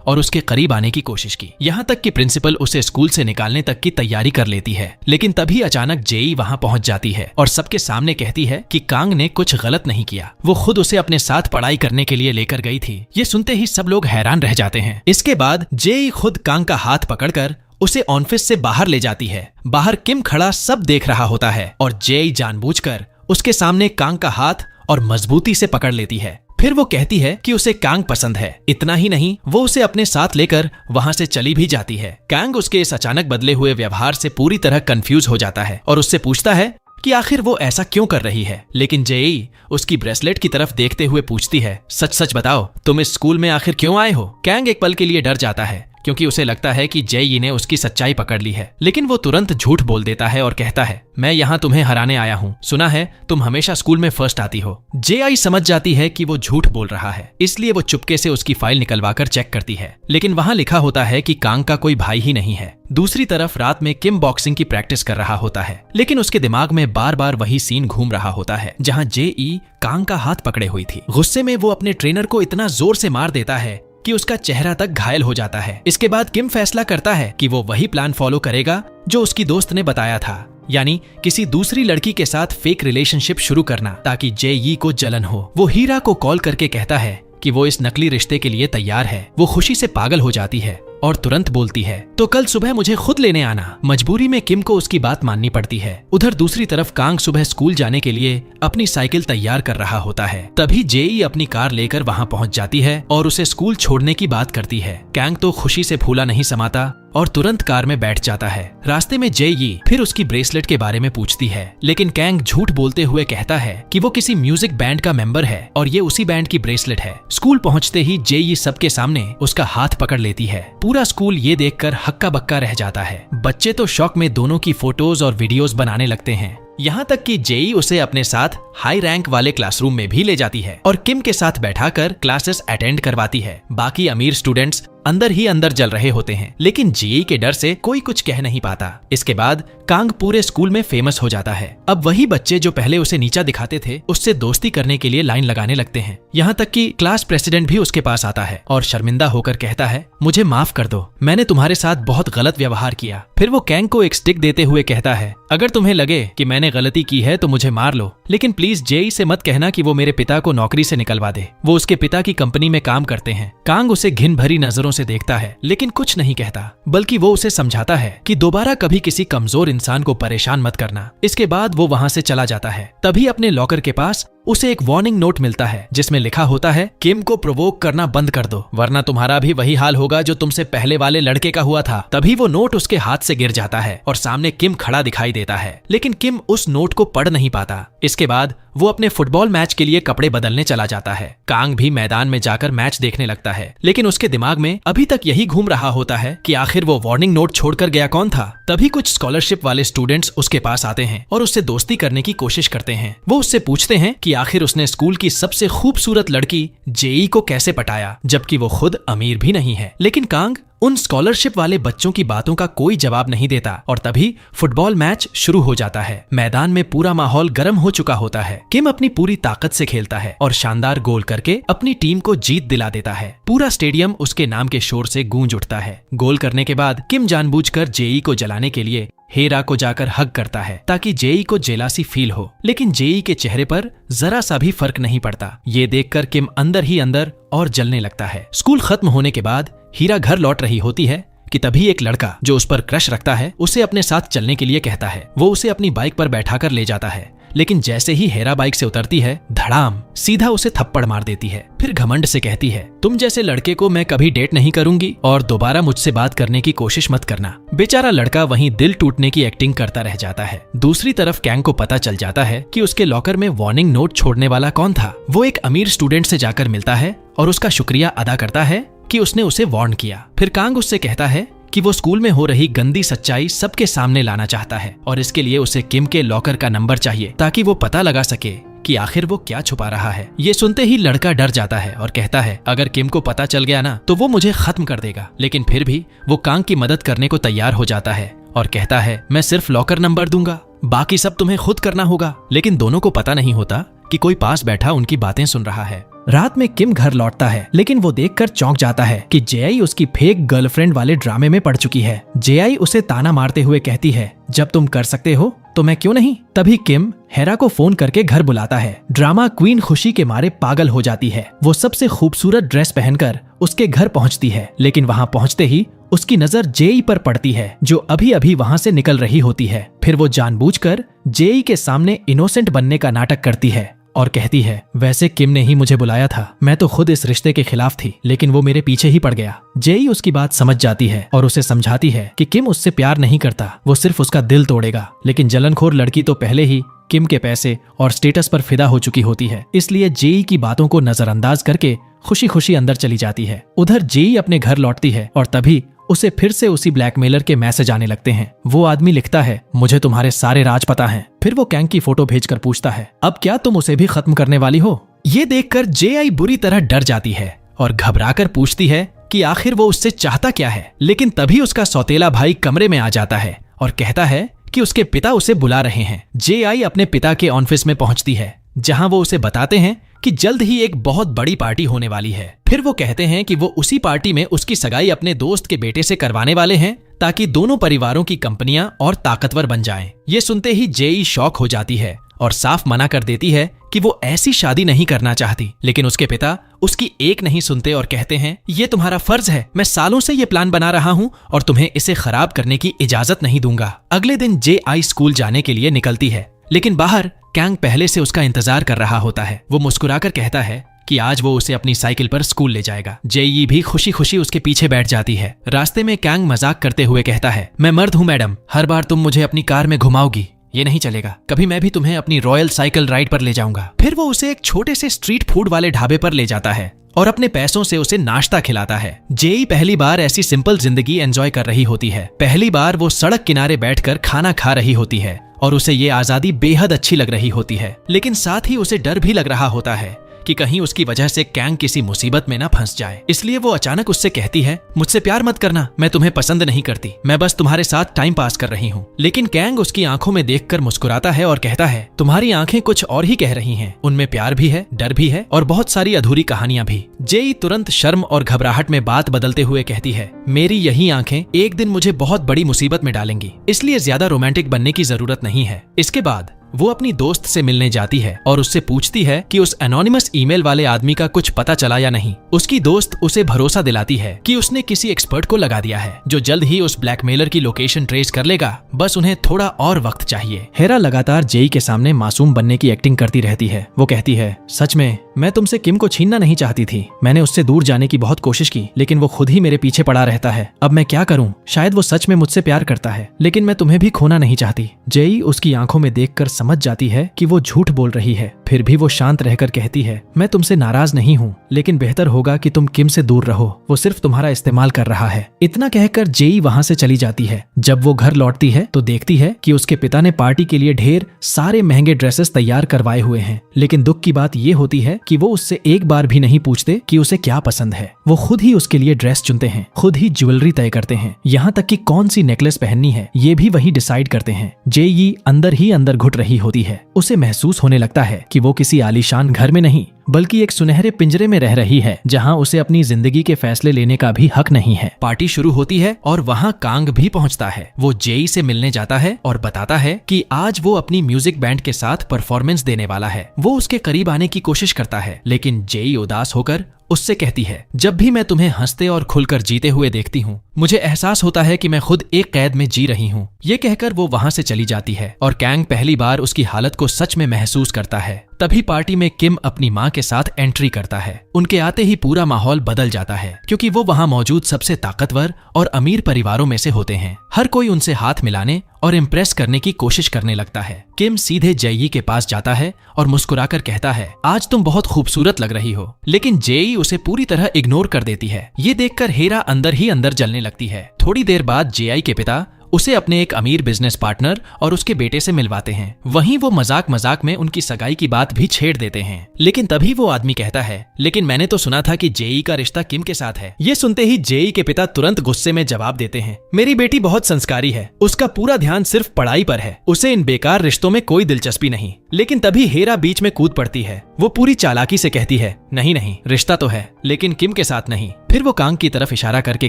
A: और उसके करीब आने की कोशिश की। यहाँ तक कि प्रिंसिपल उसे स्कूल से निकालने तक की तैयारी कर लेती है। लेकिन तभी अचानक जेई वहाँ पहुँच जाती है और सबके सामने कहती है कि कांग ने कुछ गलत नहीं किया, वो खुद उसे अपने साथ पढ़ाई करने के लिए लेकर गई थी। ये सुनते ही सब लोग हैरान रह जाते हैं। इसके बाद जेई खुद कांग का हाथ पकड़कर उसे ऑफिस से बाहर ले जाती है। बाहर किम खड़ा सब देख रहा होता है और जेई जानबूझकर उसके सामने कांग का हाथ और मजबूती से पकड़ लेती है। फिर वो कहती है कि उसे कांग पसंद है। इतना ही नहीं, वो उसे अपने साथ लेकर वहां से चली भी जाती है। कांग उसके इस अचानक बदले हुए व्यवहार से पूरी तरह कंफ्यूज हो जाता है और उससे पूछता है कि आखिर वो ऐसा क्यों कर रही है। लेकिन जेई उसकी ब्रेसलेट की तरफ देखते हुए पूछती है, सच सच बताओ, तुम इस स्कूल में आखिर क्यों आए हो? कांग एक पल के लिए डर जाता है क्योंकि उसे लगता है कि जेई ने उसकी सच्चाई पकड़ ली है। लेकिन वो तुरंत झूठ बोल देता है और कहता है, मैं यहाँ तुम्हें हराने आया हूँ, सुना है तुम हमेशा स्कूल में फर्स्ट आती हो। जेआई समझ जाती है कि वो झूठ बोल रहा है, इसलिए वो चुपके से उसकी फाइल निकलवाकर चेक करती है। लेकिन वहाँ लिखा होता है कि कांग का कोई भाई ही नहीं है। दूसरी तरफ रात में किम बॉक्सिंग की प्रैक्टिस कर रहा होता है, लेकिन उसके दिमाग में बार बार वही सीन घूम रहा होता है जहाँ जेई कांग का हाथ पकड़े हुई थी। गुस्से में वो अपने ट्रेनर को इतना जोर से मार देता है कि उसका चेहरा तक घायल हो जाता है। इसके बाद किम फैसला करता है कि वो वही प्लान फॉलो करेगा जो उसकी दोस्त ने बताया था, यानी किसी दूसरी लड़की के साथ फेक रिलेशनशिप शुरू करना ताकि जेई को जलन हो। वो हीरा को कॉल करके कहता है कि वो इस नकली रिश्ते के लिए तैयार है। वो खुशी से पागल हो जाती है और तुरंत बोलती है, तो कल सुबह मुझे खुद लेने आना। मजबूरी में किम को उसकी बात माननी पड़ती है। उधर दूसरी तरफ कांग सुबह स्कूल जाने के लिए अपनी साइकिल तैयार कर रहा होता है। तभी जेई अपनी कार लेकर वहां पहुंच जाती है और उसे स्कूल छोड़ने की बात करती है। कांग तो खुशी से फूला नहीं समाता और तुरंत कार में बैठ जाता है। रास्ते में जेई फिर उसकी ब्रेसलेट के बारे में पूछती है, लेकिन कांग झूठ बोलते हुए कहता है कि वो किसी म्यूजिक बैंड का मेंबर है और ये उसी बैंड की ब्रेसलेट है। स्कूल पहुंचते ही जेई सबके सामने उसका हाथ पकड़ लेती है। पूरा स्कूल ये देखकर हक्का बक्का रह जाता है। बच्चे तो शौक में दोनों की फोटोज और वीडियोस बनाने लगते हैं। यहाँ तक कि जेई उसे अपने साथ हाई रैंक वाले क्लासरूम में भी ले जाती है और किम के साथ बैठाकर क्लासेस अटेंड करवाती है। बाकी अमीर स्टूडेंट्स अंदर ही अंदर जल रहे होते हैं, लेकिन जेई के डर से कोई कुछ कह नहीं पाता। इसके बाद कांग पूरे स्कूल में फेमस हो जाता है। अब वही बच्चे जो पहले उसे नीचा दिखाते थे उससे दोस्ती करने के लिए लाइन लगाने लगते हैं। यहाँ तक कि क्लास प्रेसिडेंट भी उसके पास आता है और शर्मिंदा होकर कहता है, मुझे माफ कर दो, मैंने तुम्हारे साथ बहुत गलत व्यवहार किया। फिर वो कांग को एक स्टिक देते हुए कहता है, अगर तुम्हें लगे कि मैंने गलती की है तो मुझे मार लो, लेकिन प्लीज जेई से मत कहना कि वो मेरे पिता को नौकरी से निकलवा दे। वो उसके पिता की कंपनी में काम करते हैं। कांग उसे घिन भरी नजरों से देखता है, लेकिन कुछ नहीं कहता, बल्कि वो उसे समझाता है कि दोबारा कभी किसी कमजोर इंसान को परेशान मत करना। इसके बाद वो वहाँ से चला जाता है। तभी अपने लॉकर के पास उसे एक वार्निंग नोट मिलता है जिसमें लिखा होता है, किम को प्रोवोक करना बंद कर दो, वरना तुम्हारा भी वही हाल होगा जो तुमसे पहले वाले लड़के का हुआ था। तभी वो नोट उसके हाथ से गिर जाता है और सामने किम खड़ा दिखाई देता है, लेकिन किम उस नोट को पढ़ नहीं पाता। इसके बाद वो अपने फुटबॉल मैच के लिए कपड़े बदलने चला जाता है। कांग भी मैदान में जाकर मैच देखने लगता है, लेकिन उसके दिमाग में अभी तक यही घूम रहा होता है कि आखिर वो वार्निंग नोट छोड़कर गया कौन था। तभी कुछ स्कॉलरशिप वाले स्टूडेंट्स उसके पास आते हैं और उससे दोस्ती करने की कोशिश करते हैं। वो उससे पूछते हैं कि आखिर उसने स्कूल की सबसे खूबसूरत लड़की जेई को कैसे पटाया, जबकि वो खुद अमीर भी नहीं है। लेकिन कांग उन स्कॉलरशिप वाले बच्चों की बातों का कोई जवाब नहीं देता और तभी फुटबॉल मैच शुरू हो जाता है। मैदान में पूरा माहौल गर्म हो चुका होता है। किम अपनी पूरी ताकत से खेलता है और शानदार गोल करके अपनी टीम को जीत दिला देता है। पूरा स्टेडियम उसके नाम के शोर से गूंज उठता है। गोल करने के बाद किम जानबूझकर जेई को जलाने के लिए हीरा को जाकर हग करता है ताकि जेई को जेलासी फील हो, लेकिन जेई के चेहरे पर जरा सा भी फर्क नहीं पड़ता। ये देखकर किम अंदर ही अंदर और जलने लगता है। स्कूल खत्म होने के बाद हीरा घर लौट रही होती है कि तभी एक लड़का जो उस पर क्रश रखता है उसे अपने साथ चलने के लिए कहता है। वो उसे अपनी बाइक पर बैठाकर ले जाता है, लेकिन जैसे ही हीरा बाइक से उतरती है, धड़ाम सीधा उसे थप्पड़ मार देती है। फिर घमंड से कहती है, तुम जैसे लड़के को मैं कभी डेट नहीं करूंगी और दोबारा मुझसे बात करने की कोशिश मत करना। बेचारा लड़का वहीं दिल टूटने की एक्टिंग करता रह जाता है। दूसरी तरफ कांग को पता चल जाता है कि उसके लॉकर में वार्निंग नोट छोड़ने वाला कौन था। वो एक अमीर स्टूडेंट से जाकर मिलता है और उसका शुक्रिया अदा करता है कि उसने उसे वार्न किया। फिर कांग उससे कहता है कि वो स्कूल में हो रही गंदी सच्चाई सबके सामने लाना चाहता है और इसके लिए उसे किम के लॉकर का नंबर चाहिए ताकि वो पता लगा सके कि आखिर वो क्या छुपा रहा है। ये सुनते ही लड़का डर जाता है और कहता है, अगर किम को पता चल गया ना तो वो मुझे खत्म कर देगा। लेकिन फिर भी वो कांग की मदद करने को तैयार हो जाता है और कहता है, मैं सिर्फ लॉकर नंबर दूंगा, बाकी सब तुम्हें खुद करना होगा। लेकिन दोनों को पता नहीं होता कि कोई पास बैठा उनकी बातें सुन रहा है। रात में किम घर लौटता है, लेकिन वो देखकर चौंक जाता है कि जेआई उसकी फेक गर्लफ्रेंड वाले ड्रामे में पड़ चुकी है। जेआई उसे ताना मारते हुए कहती है, जब तुम कर सकते हो तो मैं क्यों नहीं। तभी किम हेरा को फोन करके घर बुलाता है। ड्रामा क्वीन खुशी के मारे पागल हो जाती है। वो सबसे खूबसूरत ड्रेस पहनकर उसके घर पहुंचती है, लेकिन वहां पहुंचते ही उसकी नजर जेई पर पड़ती है, जो अभी अभी वहां से निकल रही होती है। फिर वो जानबूझकर जेई के सामने इनोसेंट बनने का नाटक करती है और कहती है, वैसे किम ने ही मुझे बुलाया था, मैं तो खुद इस रिश्ते के खिलाफ थी, लेकिन वो मेरे पीछे ही पड़ गया। जेई उसकी बात समझ जाती है और उसे समझाती है कि किम उससे प्यार नहीं करता, वो सिर्फ उसका दिल तोड़ेगा। लेकिन जलनखोर लड़की तो पहले ही किम के पैसे और स्टेटस पर फिदा हो चुकी होती है, इसलिए जेई की बातों को नजरअंदाज करके खुशी खुशी अंदर चली जाती है। उधर जेई अपने घर लौटती है और तभी उसे फिर से उसी ब्लैकमेलर के मैसेज आने लगते हैं। वो आदमी लिखता है, मुझे तुम्हारे सारे राज पता हैं। फिर वो कैंग की फोटो भेजकर पूछता है, अब क्या तुम उसे भी खत्म करने वाली हो। ये देखकर जेआई बुरी तरह डर जाती है और घबराकर पूछती है कि आखिर वो उससे चाहता क्या है। लेकिन तभी उसका सौतेला भाई कमरे में आ जाता है और कहता है कि उसके पिता उसे बुला रहे हैं। जेआई अपने पिता के ऑफिस में पहुंचती है, जहां वो उसे बताते हैं कि जल्द ही एक बहुत बड़ी पार्टी होने वाली है। फिर वो कहते हैं कि वो उसी पार्टी में उसकी सगाई अपने दोस्त के बेटे से करवाने वाले हैं, ताकि दोनों परिवारों की कंपनियां और ताकतवर बन जाएं। ये सुनते ही जेई शॉक हो जाती है और साफ मना कर देती है कि वो ऐसी शादी नहीं करना चाहती। लेकिन उसके पिता उसकी एक नहीं सुनते और कहते हैं, ये तुम्हारा फर्ज है, मैं सालों से ये प्लान बना रहा हूँ और तुम्हें इसे खराब करने की इजाजत नहीं दूंगा। अगले दिन जेआई स्कूल जाने के लिए निकलती है, लेकिन बाहर कैंग पहले से उसका इंतजार कर रहा होता है। वो मुस्कुराकर कहता है कि आज वो उसे अपनी साइकिल पर स्कूल ले जाएगा। जेई भी खुशी खुशी उसके पीछे बैठ जाती है। रास्ते में कैंग मजाक करते हुए कहता है, मैं मर्द हूँ मैडम, हर बार तुम मुझे अपनी कार में घुमाओगी, ये नहीं चलेगा, कभी मैं भी तुम्हें अपनी रॉयल साइकिल राइड पर ले जाऊंगा। फिर वो उसे एक छोटे से स्ट्रीट फूड वाले ढाबे पर ले जाता है और अपने पैसों से उसे नाश्ता खिलाता है। जेई पहली बार ऐसी सिंपल जिंदगी एंजॉय कर रही होती है। पहली बार वो सड़क किनारे बैठकर खाना खा रही होती है और उसे ये आजादी बेहद अच्छी लग रही होती है। लेकिन साथ ही उसे डर भी लग रहा होता है कि कहीं उसकी वजह से कैंग किसी मुसीबत में ना फंस जाए। इसलिए वो अचानक उससे कहती है, मुझसे प्यार मत करना, मैं तुम्हें पसंद नहीं करती, मैं बस तुम्हारे साथ टाइम पास कर रही हूँ। लेकिन कैंग उसकी आंखों में देखकर मुस्कुराता है और कहता है, तुम्हारी आंखें कुछ और ही कह रही हैं, उनमें प्यार भी है, डर भी है और बहुत सारी अधूरी कहानियां भी। जेई तुरंत शर्म और घबराहट में बात बदलते हुए कहती है, मेरी यही आंखें एक दिन मुझे बहुत बड़ी मुसीबत में डालेंगी, इसलिए ज्यादा रोमांटिक बनने की जरूरत नहीं है। इसके बाद वो अपनी दोस्त से मिलने जाती है और उससे पूछती है कि उस एनोनिमस ईमेल वाले आदमी का कुछ पता चला या नहीं। उसकी दोस्त उसे भरोसा दिलाती है कि उसने किसी एक्सपर्ट को लगा दिया है, जो जल्द ही उस ब्लैकमेलर की लोकेशन ट्रेस कर लेगा, बस उन्हें थोड़ा और वक्त चाहिए। हेरा लगातार जेई के सामने मासूम बनने की एक्टिंग करती रहती है। वो कहती है, सच में मैं तुमसे किम को छीनना नहीं चाहती थी, मैंने उससे दूर जाने की बहुत कोशिश की, लेकिन वो खुद ही मेरे पीछे पड़ा रहता है। अब मैं क्या करूं? शायद वो सच में मुझसे प्यार करता है, लेकिन मैं तुम्हें भी खोना नहीं चाहती। जेई उसकी आंखों में देखकर समझ जाती है कि वो झूठ बोल रही है। फिर भी वो शांत रहकर कहती है, मैं तुमसे नाराज नहीं हूँ, लेकिन बेहतर होगा कि तुम किम से दूर रहो, वो सिर्फ तुम्हारा इस्तेमाल कर रहा है। इतना कहकर जेई वहाँ से चली जाती है। जब वो घर लौटती है तो देखती है कि उसके पिता ने पार्टी के लिए ढेर सारे महंगे ड्रेसेस तैयार करवाए हुए हैं। लेकिन दुख की बात ये होती है कि वो उससे एक बार भी नहीं पूछते कि उसे क्या पसंद है। वो खुद ही उसके लिए ड्रेस चुनते हैं, खुद ही ज्वेलरी तय करते हैं, यहाँ तक कि कौन सी नेकलेस पहननी है ये भी वही डिसाइड करते हैं। जेई अंदर ही अंदर घुट रही होती है। उसे महसूस होने लगता है कि वो किसी आलीशान घर में नहीं, बल्कि एक सुनहरे पिंजरे में रह रही है, जहां उसे अपनी जिंदगी के फैसले लेने का भी हक नहीं है। पार्टी शुरू होती है और वहां कांग भी पहुंचता है। वो जेई से मिलने जाता है और बताता है कि आज वो अपनी म्यूजिक बैंड के साथ परफॉर्मेंस देने वाला है। वो उसके करीब आने की कोशिश करता है, लेकिन जेई उदास होकर उससे कहती है, जब भी मैं तुम्हें हंसते और खुलकर जीते हुए देखती हूँ, मुझे एहसास होता है कि मैं खुद एक कैद में जी रही हूँ। ये कहकर वो वहां से चली जाती है और कैंग पहली बार उसकी हालत को सच में महसूस करता है। तभी पार्टी में किम अपनी माँ के साथ एंट्री करता है। उनके आते ही पूरा माहौल बदल जाता है, क्योंकि वो वहां मौजूद सबसे ताकतवर और अमीर परिवारों में से होते हैं। हर कोई उनसे हाथ मिलाने और इम्प्रेस करने की कोशिश करने लगता है। किम सीधे जेई के पास जाता है और मुस्कुराकर कहता है, आज तुम बहुत खूबसूरत लग रही हो। लेकिन जेई उसे पूरी तरह इग्नोर कर देती है। ये देखकर हेरा अंदर ही अंदर जलने लगती है। थोड़ी देर बाद जेआई के पिता उसे अपने एक अमीर बिजनेस पार्टनर और उसके बेटे से मिलवाते हैं। वहीं वो मजाक मजाक में उनकी सगाई की बात भी छेड़ देते हैं। लेकिन तभी वो आदमी कहता है, लेकिन मैंने तो सुना था कि जेई का रिश्ता किम के साथ है। ये सुनते ही जेई के पिता तुरंत गुस्से में जवाब देते हैं, मेरी बेटी बहुत संस्कारी है, उसका पूरा ध्यान सिर्फ पढ़ाई पर है, उसे इन बेकार रिश्तों में कोई दिलचस्पी नहीं। लेकिन तभी हेरा बीच में कूद पड़ती है। वो पूरी चालाकी से कहती है, नहीं नहीं, रिश्ता तो है, लेकिन किम के साथ नहीं। फिर वो कांग की तरफ इशारा करके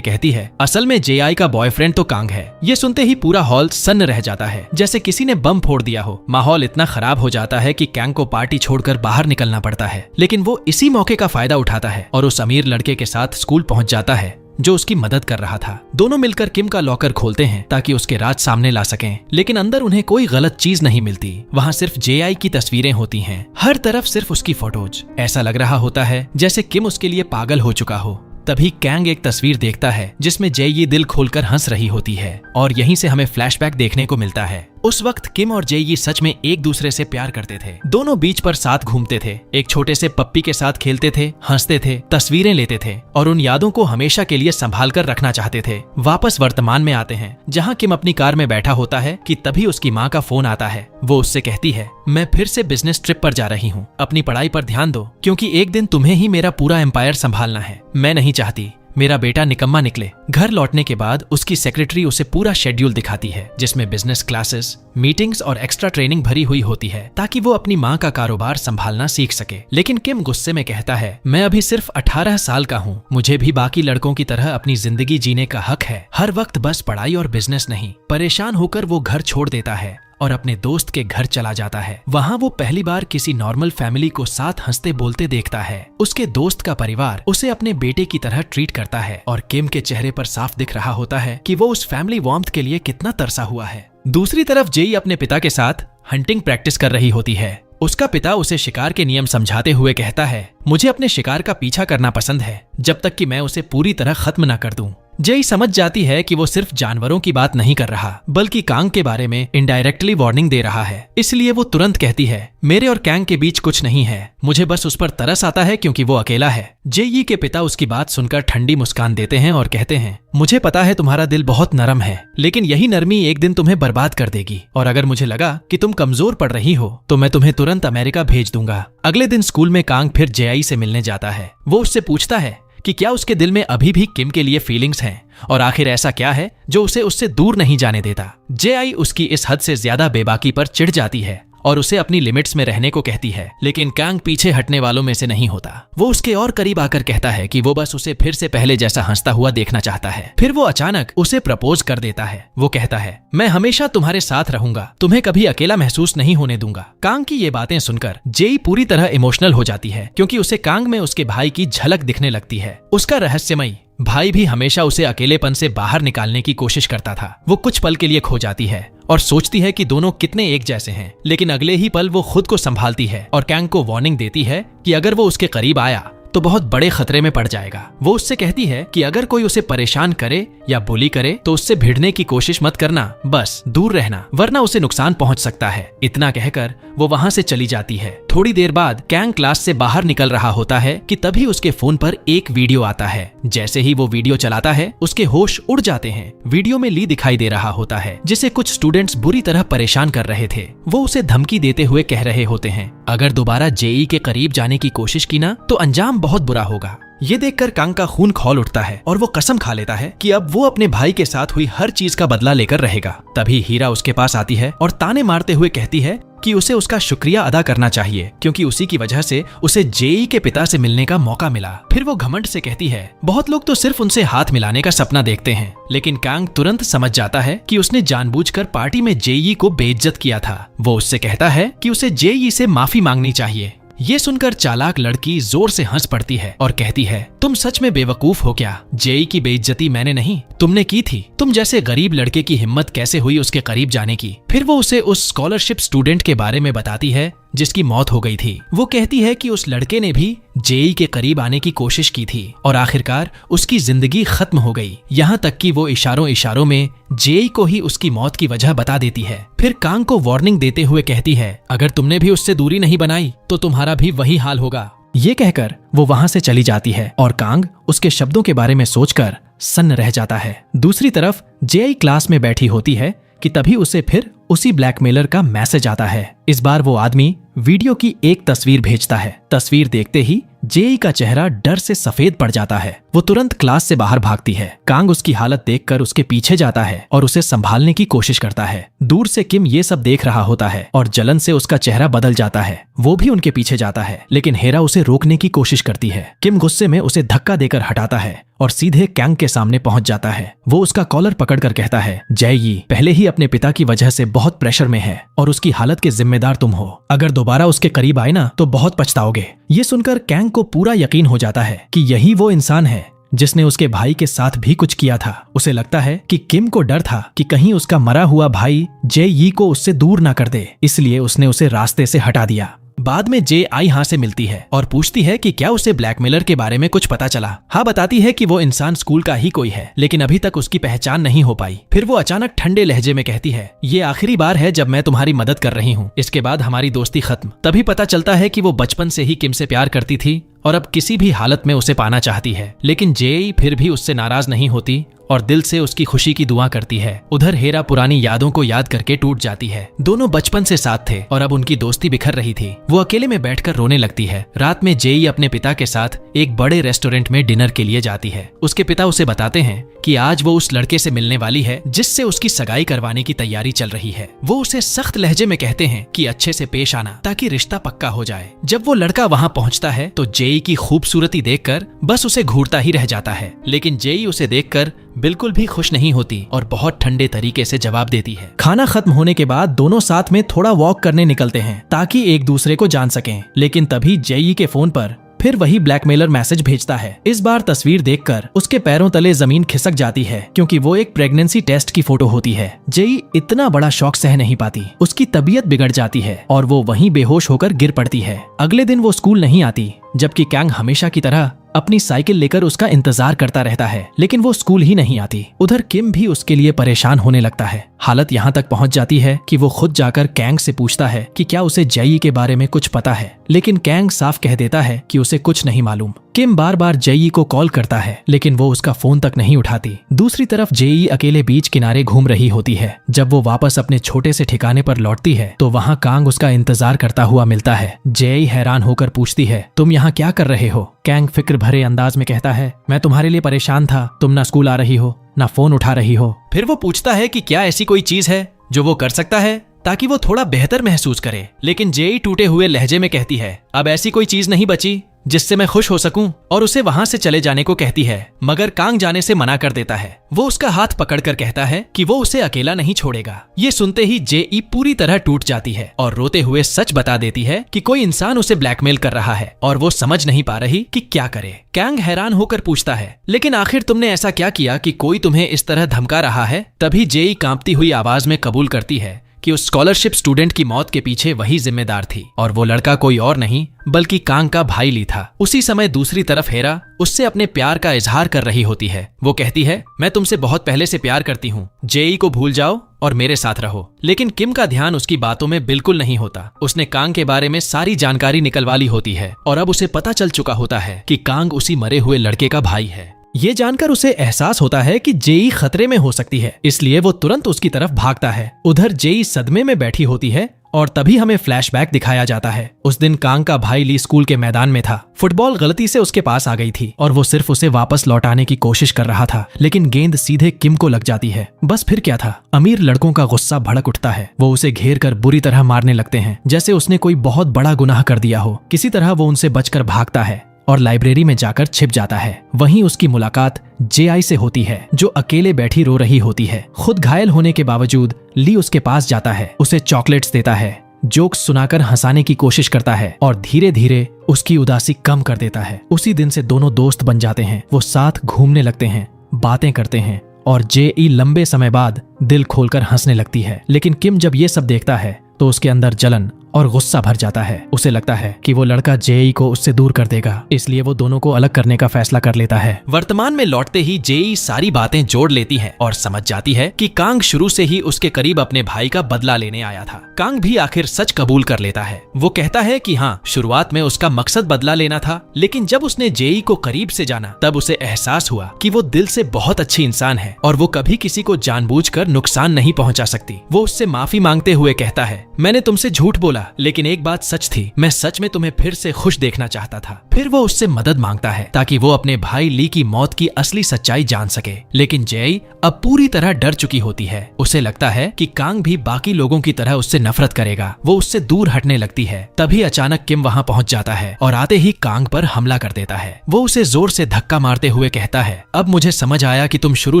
A: कहती है, असल में जेआई का बॉयफ्रेंड तो कांग है। ये सुनते ही पूरा हॉल सन्न रह जाता है, जैसे किसी ने बम फोड़ दिया हो। माहौल इतना खराब हो जाता है कि कांग को पार्टी छोड़कर बाहर निकलना पड़ता है। लेकिन वो इसी मौके का फायदा उठाता है और उस अमीर लड़के के साथ स्कूल पहुंच जाता है जो उसकी मदद कर रहा था। दोनों मिलकर किम का लॉकर खोलते हैं ताकि उसके राज सामने ला सकें, लेकिन अंदर उन्हें कोई गलत चीज नहीं मिलती। वहाँ सिर्फ जेआई की तस्वीरें होती हैं, हर तरफ सिर्फ उसकी फोटोज। ऐसा लग रहा होता है जैसे किम उसके लिए पागल हो चुका हो। तभी कैंग एक तस्वीर देखता है जिसमें जेई दिल खोलकर हंस रही होती है और यहीं से हमें फ्लैशबैक देखने को मिलता है। उस वक्त किम और जेई सच में एक दूसरे से प्यार करते थे। दोनों बीच पर साथ घूमते थे, एक छोटे से पप्पी के साथ खेलते थे, हंसते थे, तस्वीरें लेते थे और उन यादों को हमेशा के लिए संभाल कर रखना चाहते थे। वापस वर्तमान में आते हैं जहाँ किम अपनी कार में बैठा होता है कि तभी उसकी माँ का फोन आता है। वो उससे कहती है, मैं फिर से बिजनेस ट्रिप पर जा रही हूँ, अपनी पढ़ाई पर ध्यान दो, क्योंकि एक दिन तुम्हें ही मेरा पूरा एम्पायर संभालना है। मैं नहीं चाहती मेरा बेटा निकम्मा निकले। घर लौटने के बाद उसकी सेक्रेटरी उसे पूरा शेड्यूल दिखाती है जिसमें बिजनेस क्लासेस, मीटिंग्स और एक्स्ट्रा ट्रेनिंग भरी हुई होती है ताकि वो अपनी माँ का कारोबार संभालना सीख सके। लेकिन किम गुस्से में कहता है, मैं अभी सिर्फ 18 साल का हूँ, मुझे भी बाकी लड़कों की तरह अपनी जिंदगी जीने का हक है, हर वक्त बस पढ़ाई और बिजनेस नहीं। परेशान होकर वो घर छोड़ देता है और अपने दोस्त के घर चला जाता है। वहाँ वो पहली बार किसी नॉर्मल फैमिली को साथ हंसते बोलते देखता है। उसके दोस्त का परिवार उसे अपने बेटे की तरह ट्रीट करता है और किम के चेहरे पर साफ दिख रहा होता है कि वो उस फैमिली वार्मथ के लिए कितना तरसा हुआ है। दूसरी तरफ जेई अपने पिता के साथ हंटिंग प्रैक्टिस कर रही होती है। उसका पिता उसे शिकार के नियम समझाते हुए कहता है, मुझे अपने शिकार का पीछा करना पसंद है जब तक कि मैं उसे पूरी तरह खत्म न कर दूं। जेई समझ जाती है कि वो सिर्फ जानवरों की बात नहीं कर रहा बल्कि कांग के बारे में इनडायरेक्टली वार्निंग दे रहा है। इसलिए वो तुरंत कहती है, मेरे और कांग के बीच कुछ नहीं है, मुझे बस उस पर तरस आता है क्योंकि वो अकेला है। जेई के पिता उसकी बात सुनकर ठंडी मुस्कान देते हैं और कहते हैं, मुझे पता है तुम्हारा दिल बहुत नरम है, लेकिन यही नरमी एक दिन तुम्हें बर्बाद कर देगी और अगर मुझे लगा कि तुम कमजोर पड़ रही हो तो मैं तुम्हें तुरंत अमेरिका भेज दूंगा। अगले दिन स्कूल में कांग फिर जेई से मिलने जाता है। वो उससे पूछता है कि क्या उसके दिल में अभी भी किम के लिए फीलिंग्स हैं और आखिर ऐसा क्या है जो उसे उससे दूर नहीं जाने देता। जेआई उसकी इस हद से ज्यादा बेबाकी पर चिढ़ जाती है और उसे अपनी लिमिट्स में रहने को कहती है, लेकिन कांग पीछे हटने वालों में से नहीं होता। वो उसके और करीब आकर कहता है कि वो बस उसे फिर से पहले जैसा हंसता हुआ देखना चाहता है। फिर वो अचानक उसे प्रपोज कर देता है। वो कहता है, मैं हमेशा तुम्हारे साथ रहूंगा, तुम्हें कभी अकेला महसूस नहीं होने दूंगा। कांग की ये बातें सुनकर जेई पूरी तरह इमोशनल हो जाती है क्योंकि उसे कांग में उसके भाई की झलक दिखने लगती है। उसका रहस्यमयी भाई भी हमेशा उसे अकेलेपन से बाहर निकालने की कोशिश करता था। वो कुछ पल के लिए खो जाती है और सोचती है कि दोनों कितने एक जैसे हैं, लेकिन अगले ही पल वो खुद को संभालती है और कांग को वार्निंग देती है कि अगर वो उसके करीब आया तो बहुत बड़े खतरे में पड़ जाएगा। वो उससे कहती है कि अगर कोई उसे परेशान करे या बुली करे तो उससे भिड़ने की कोशिश मत करना, बस दूर रहना, वरना उसे नुकसान पहुंच सकता है। इतना कहकर वो वहां से चली जाती है। थोड़ी देर बाद कांग क्लास से बाहर निकल रहा होता है कि तभी उसके फोन पर एक वीडियो आता है। जैसे ही वो वीडियो चलाता है उसके होश उड़ जाते हैं। वीडियो में ली दिखाई दे रहा होता है जिसे कुछ स्टूडेंट्स बुरी तरह परेशान कर रहे थे। वो उसे धमकी देते हुए कह रहे होते हैं, अगर दोबारा जेई के करीब जाने की कोशिश की ना तो अंजाम बहुत बुरा होगा। ये देखकर कांग का खून खौल उठता है और वो कसम खा लेता है कि अब वो अपने भाई के साथ हुई हर चीज का बदला लेकर रहेगा। तभी हीरा उसके पास आती है और ताने मारते हुए कहती है कि उसे उसका शुक्रिया अदा करना चाहिए क्योंकि उसी की वजह से उसे जेई के पिता से मिलने का मौका मिला। फिर वो घमंड से कहती है, बहुत लोग तो सिर्फ उनसे हाथ मिलाने का सपना देखते हैं, लेकिन कांग तुरंत समझ जाता है कि उसने जानबूझकर पार्टी में जेई को बेइज्जत किया था। वो उससे कहता है कि उसे जेई से माफी मांगनी चाहिए। ये सुनकर चालाक लड़की जोर से हंस पड़ती है और कहती है, तुम सच में बेवकूफ हो क्या? जेई की बेइज्जती मैंने नहीं, तुमने की थी। तुम जैसे गरीब लड़के की हिम्मत कैसे हुई उसके करीब जाने की? फिर वो उसे उस स्कॉलरशिप स्टूडेंट के बारे में बताती है जिसकी मौत हो गई थी। वो कहती है कि उस लड़के ने भी जेई के करीब आने की कोशिश की थी और आखिरकार उसकी जिंदगी खत्म हो गई। यहाँ तक कि वो इशारों इशारों में जेई को ही उसकी मौत की वजह बता देती है। फिर कांग को वार्निंग देते हुए कहती है, अगर तुमने भी उससे दूरी नहीं बनाई तो तुम्हारा भी वही हाल होगा। ये कहकर वो वहां से चली जाती है और कांग उसके शब्दों के बारे में सोचकर सन्न रह जाता है। दूसरी तरफ जेई क्लास में बैठी होती है कि तभी उसे फिर उसी ब्लैकमेलर का मैसेज आता है। इस बार वो आदमी वीडियो की एक तस्वीर भेजता है। तस्वीर देखते ही जेई का चेहरा डर से सफेद पड़ जाता है। वो तुरंत क्लास से बाहर भागती है। कांग उसकी हालत देखकर उसके पीछे जाता है और उसे संभालने की कोशिश करता है। दूर से किम ये सब देख रहा होता है और जलन से उसका चेहरा बदल जाता है। वो भी उनके पीछे जाता है, लेकिन हेरा उसे रोकने की कोशिश करती है। किम गुस्से में उसे धक्का देकर हटाता है और सीधे कैंग के सामने पहुंच जाता है। वो उसका कॉलर पकड़कर कहता है, जेई पहले ही अपने पिता की वजह से बहुत प्रेशर में है और उसकी हालत के जिम्मेदार तुम हो। अगर दोबारा उसके करीब आए ना तो बहुत पछताओगे। ये सुनकर कैंग को पूरा यकीन हो जाता है कि यही वो इंसान है जिसने उसके भाई के साथ भी कुछ किया था। उसे लगता है कि किम को डर था कि कहीं उसका मरा हुआ भाई जेई को उससे दूर ना कर दे, इसलिए उसने उसे रास्ते से हटा दिया। बाद में जे आई यहाँ से मिलती है और पूछती है कि क्या उसे ब्लैकमेलर के बारे में कुछ पता चला। हाँ बताती है कि वो इंसान स्कूल का ही कोई है, लेकिन अभी तक उसकी पहचान नहीं हो पाई। फिर वो अचानक ठंडे लहजे में कहती है, ये आखिरी बार है जब मैं तुम्हारी मदद कर रही हूँ, इसके बाद हमारी दोस्ती खत्म। तभी पता चलता है कि वो बचपन से ही किम से प्यार करती थी और अब किसी भी हालत में उसे पाना चाहती है। लेकिन जेई फिर भी उससे नाराज नहीं होती और दिल से उसकी खुशी की दुआ करती है। उधर हेरा पुरानी यादों को याद करके टूट जाती है। दोनों बचपन से साथ थे और अब उनकी दोस्ती बिखर रही थी। वो अकेले में बैठकर रोने लगती है। रात में जेई अपने पिता के साथ एक बड़े रेस्टोरेंट में डिनर के लिए जाती है। उसके पिता उसे बताते हैं कि आज वो उस लड़के से मिलने वाली है जिससे उसकी सगाई करवाने की तैयारी चल रही है। वो उसे सख्त लहजे में कहते हैं कि अच्छे से पेश आना ताकि रिश्ता पक्का हो जाए। जब वो लड़का वहाँ पहुँचता है तो जेई की खूबसूरती देखकर बस उसे घूरता ही रह जाता है, लेकिन जेई उसे देखकर बिल्कुल भी खुश नहीं होती और बहुत ठंडे तरीके से जवाब देती है। खाना खत्म होने के बाद दोनों साथ में थोड़ा वॉक करने निकलते हैं ताकि एक दूसरे को जान सकें, लेकिन तभी जेई के फोन पर फिर वही ब्लैकमेलर मैसेज भेजता है। इस बार तस्वीर देखकर उसके पैरों तले जमीन खिसक जाती है क्योंकि वो एक प्रेगनेंसी टेस्ट की फोटो होती है। जेई इतना बड़ा शॉक सह नहीं पाती, उसकी तबीयत बिगड़ जाती है और वो वहीं बेहोश होकर गिर पड़ती है। अगले दिन वो स्कूल नहीं आती, जबकि कैंग हमेशा की तरह अपनी साइकिल लेकर उसका इंतजार करता रहता है, लेकिन वो स्कूल ही नहीं आती। उधर किम भी उसके लिए परेशान होने लगता है। हालत यहाँ तक पहुँच जाती है कि वो खुद जाकर कैंग से पूछता है कि क्या उसे जेई के बारे में कुछ पता है, लेकिन कैंग साफ कह देता है कि उसे कुछ नहीं मालूम। किम बार बार जेई को कॉल करता है, लेकिन वो उसका फोन तक नहीं उठाती। दूसरी तरफ जेई अकेले बीच किनारे घूम रही होती है। जब वो वापस अपने छोटे से ठिकाने पर लौटती है तो वहाँ कांग उसका इंतजार करता हुआ मिलता है। जेई हैरान होकर पूछती है, तुम यहाँ क्या कर रहे हो? कैंग फिक्र भरे अंदाज में कहता है, मैं तुम्हारे लिए परेशान था, तुम ना स्कूल आ रही हो ना फोन उठा रही हो। फिर वो पूछता है कि क्या ऐसी कोई चीज है जो वो कर सकता है ताकि वो थोड़ा बेहतर महसूस करे, लेकिन जेई टूटे हुए लहजे में कहती है, अब ऐसी कोई चीज नहीं बची जिससे मैं खुश हो सकूं, और उसे वहां से चले जाने को कहती है, मगर कांग जाने से मना कर देता है। वो उसका हाथ पकड़कर कहता है कि वो उसे अकेला नहीं छोड़ेगा। ये सुनते ही जेई पूरी तरह टूट जाती है और रोते हुए सच बता देती है कि कोई इंसान उसे ब्लैकमेल कर रहा है और वो समझ नहीं पा रही कि क्या करे। कैंग हैरान होकर पूछता है, लेकिन आखिर तुमने ऐसा क्या किया कि कोई तुम्हें इस तरह धमका रहा है? तभी जेई कांपती हुई आवाज में कबूल करती है कि उस स्कॉलरशिप स्टूडेंट की मौत के पीछे वही जिम्मेदार थी और वो लड़का कोई और नहीं बल्कि कांग का भाई ली था। उसी समय दूसरी तरफ हेरा उससे अपने प्यार का इजहार कर रही होती है। वो कहती है, मैं तुमसे बहुत पहले से प्यार करती हूँ, जेई को भूल जाओ और मेरे साथ रहो। लेकिन किम का ध्यान उसकी बातों में बिल्कुल नहीं होता। उसने कांग के बारे में सारी जानकारी निकलवा ली होती है और अब उसे पता चल चुका होता है कि कांग उसी मरे हुए लड़के का भाई है। ये जानकर उसे एहसास होता है कि जेई खतरे में हो सकती है, इसलिए वो तुरंत उसकी तरफ भागता है। उधर जेई सदमे में बैठी होती है और तभी हमें फ्लैशबैक दिखाया जाता है। उस दिन कांग का भाई ली स्कूल के मैदान में था। फुटबॉल गलती से उसके पास आ गई थी और वो सिर्फ उसे वापस लौटाने की कोशिश कर रहा था, लेकिन गेंद सीधे किम को लग जाती है। बस फिर क्या था, अमीर लड़कों का गुस्सा भड़क उठता है। वो उसे घेर कर बुरी तरह मारने लगते हैं, जैसे उसने कोई बहुत बड़ा गुनाह कर दिया हो। किसी तरह वो उनसे बचकर भागता है और लाइब्रेरी में जाकर छिप जाता है। वहीं उसकी मुलाकात जेआई से होती है, जो अकेले बैठी रो रही होती है। खुद घायल होने के बावजूद ली उसके पास जाता है, उसे चॉकलेट्स देता है, जोक्स सुनाकर हंसाने की कोशिश करता है और धीरे धीरे उसकी उदासी कम कर देता है। उसी दिन से दोनों दोस्त बन जाते हैं। वो साथ घूमने लगते हैं, बातें करते हैं और जेई लंबे समय बाद दिल खोलकर हंसने लगती है। लेकिन किम जब ये सब देखता है तो उसके अंदर जलन और गुस्सा भर जाता है। उसे लगता है कि वो लड़का जेई को उससे दूर कर देगा, इसलिए वो दोनों को अलग करने का फैसला कर लेता है। वर्तमान में लौटते ही जेई सारी बातें जोड़ लेती है और समझ जाती है कि कांग शुरू से ही उसके करीब अपने भाई का बदला लेने आया था। कांग भी आखिर सच कबूल कर लेता है। वो कहता है कि हाँ, शुरुआत में उसका मकसद बदला लेना था, लेकिन जब उसने जेई को करीब से जाना तब उसे एहसास हुआ कि वो दिल से बहुत अच्छी इंसान है और वो कभी किसी को जानबूझकर नुकसान नहीं पहुंचा सकती। वो उससे माफी मांगते हुए कहता है, मैंने तुमसे झूठ बोला, लेकिन एक बात सच थी, मैं सच में तुम्हें फिर से खुश देखना चाहता था। फिर वो उससे मदद मांगता है ताकि वो अपने भाई ली की मौत की असली सच्चाई जान सके। लेकिन जेई अब पूरी तरह डर चुकी होती है। उसे लगता है कि कांग भी बाकी लोगों की तरह उससे नफरत करेगा। वो उससे दूर हटने लगती है। तभी अचानक किम वहां पहुंच जाता है और आते ही कांग पर हमला कर देता है। वो उसे जोर से धक्का मारते हुए कहता है, अब मुझे समझ आया कि तुम शुरू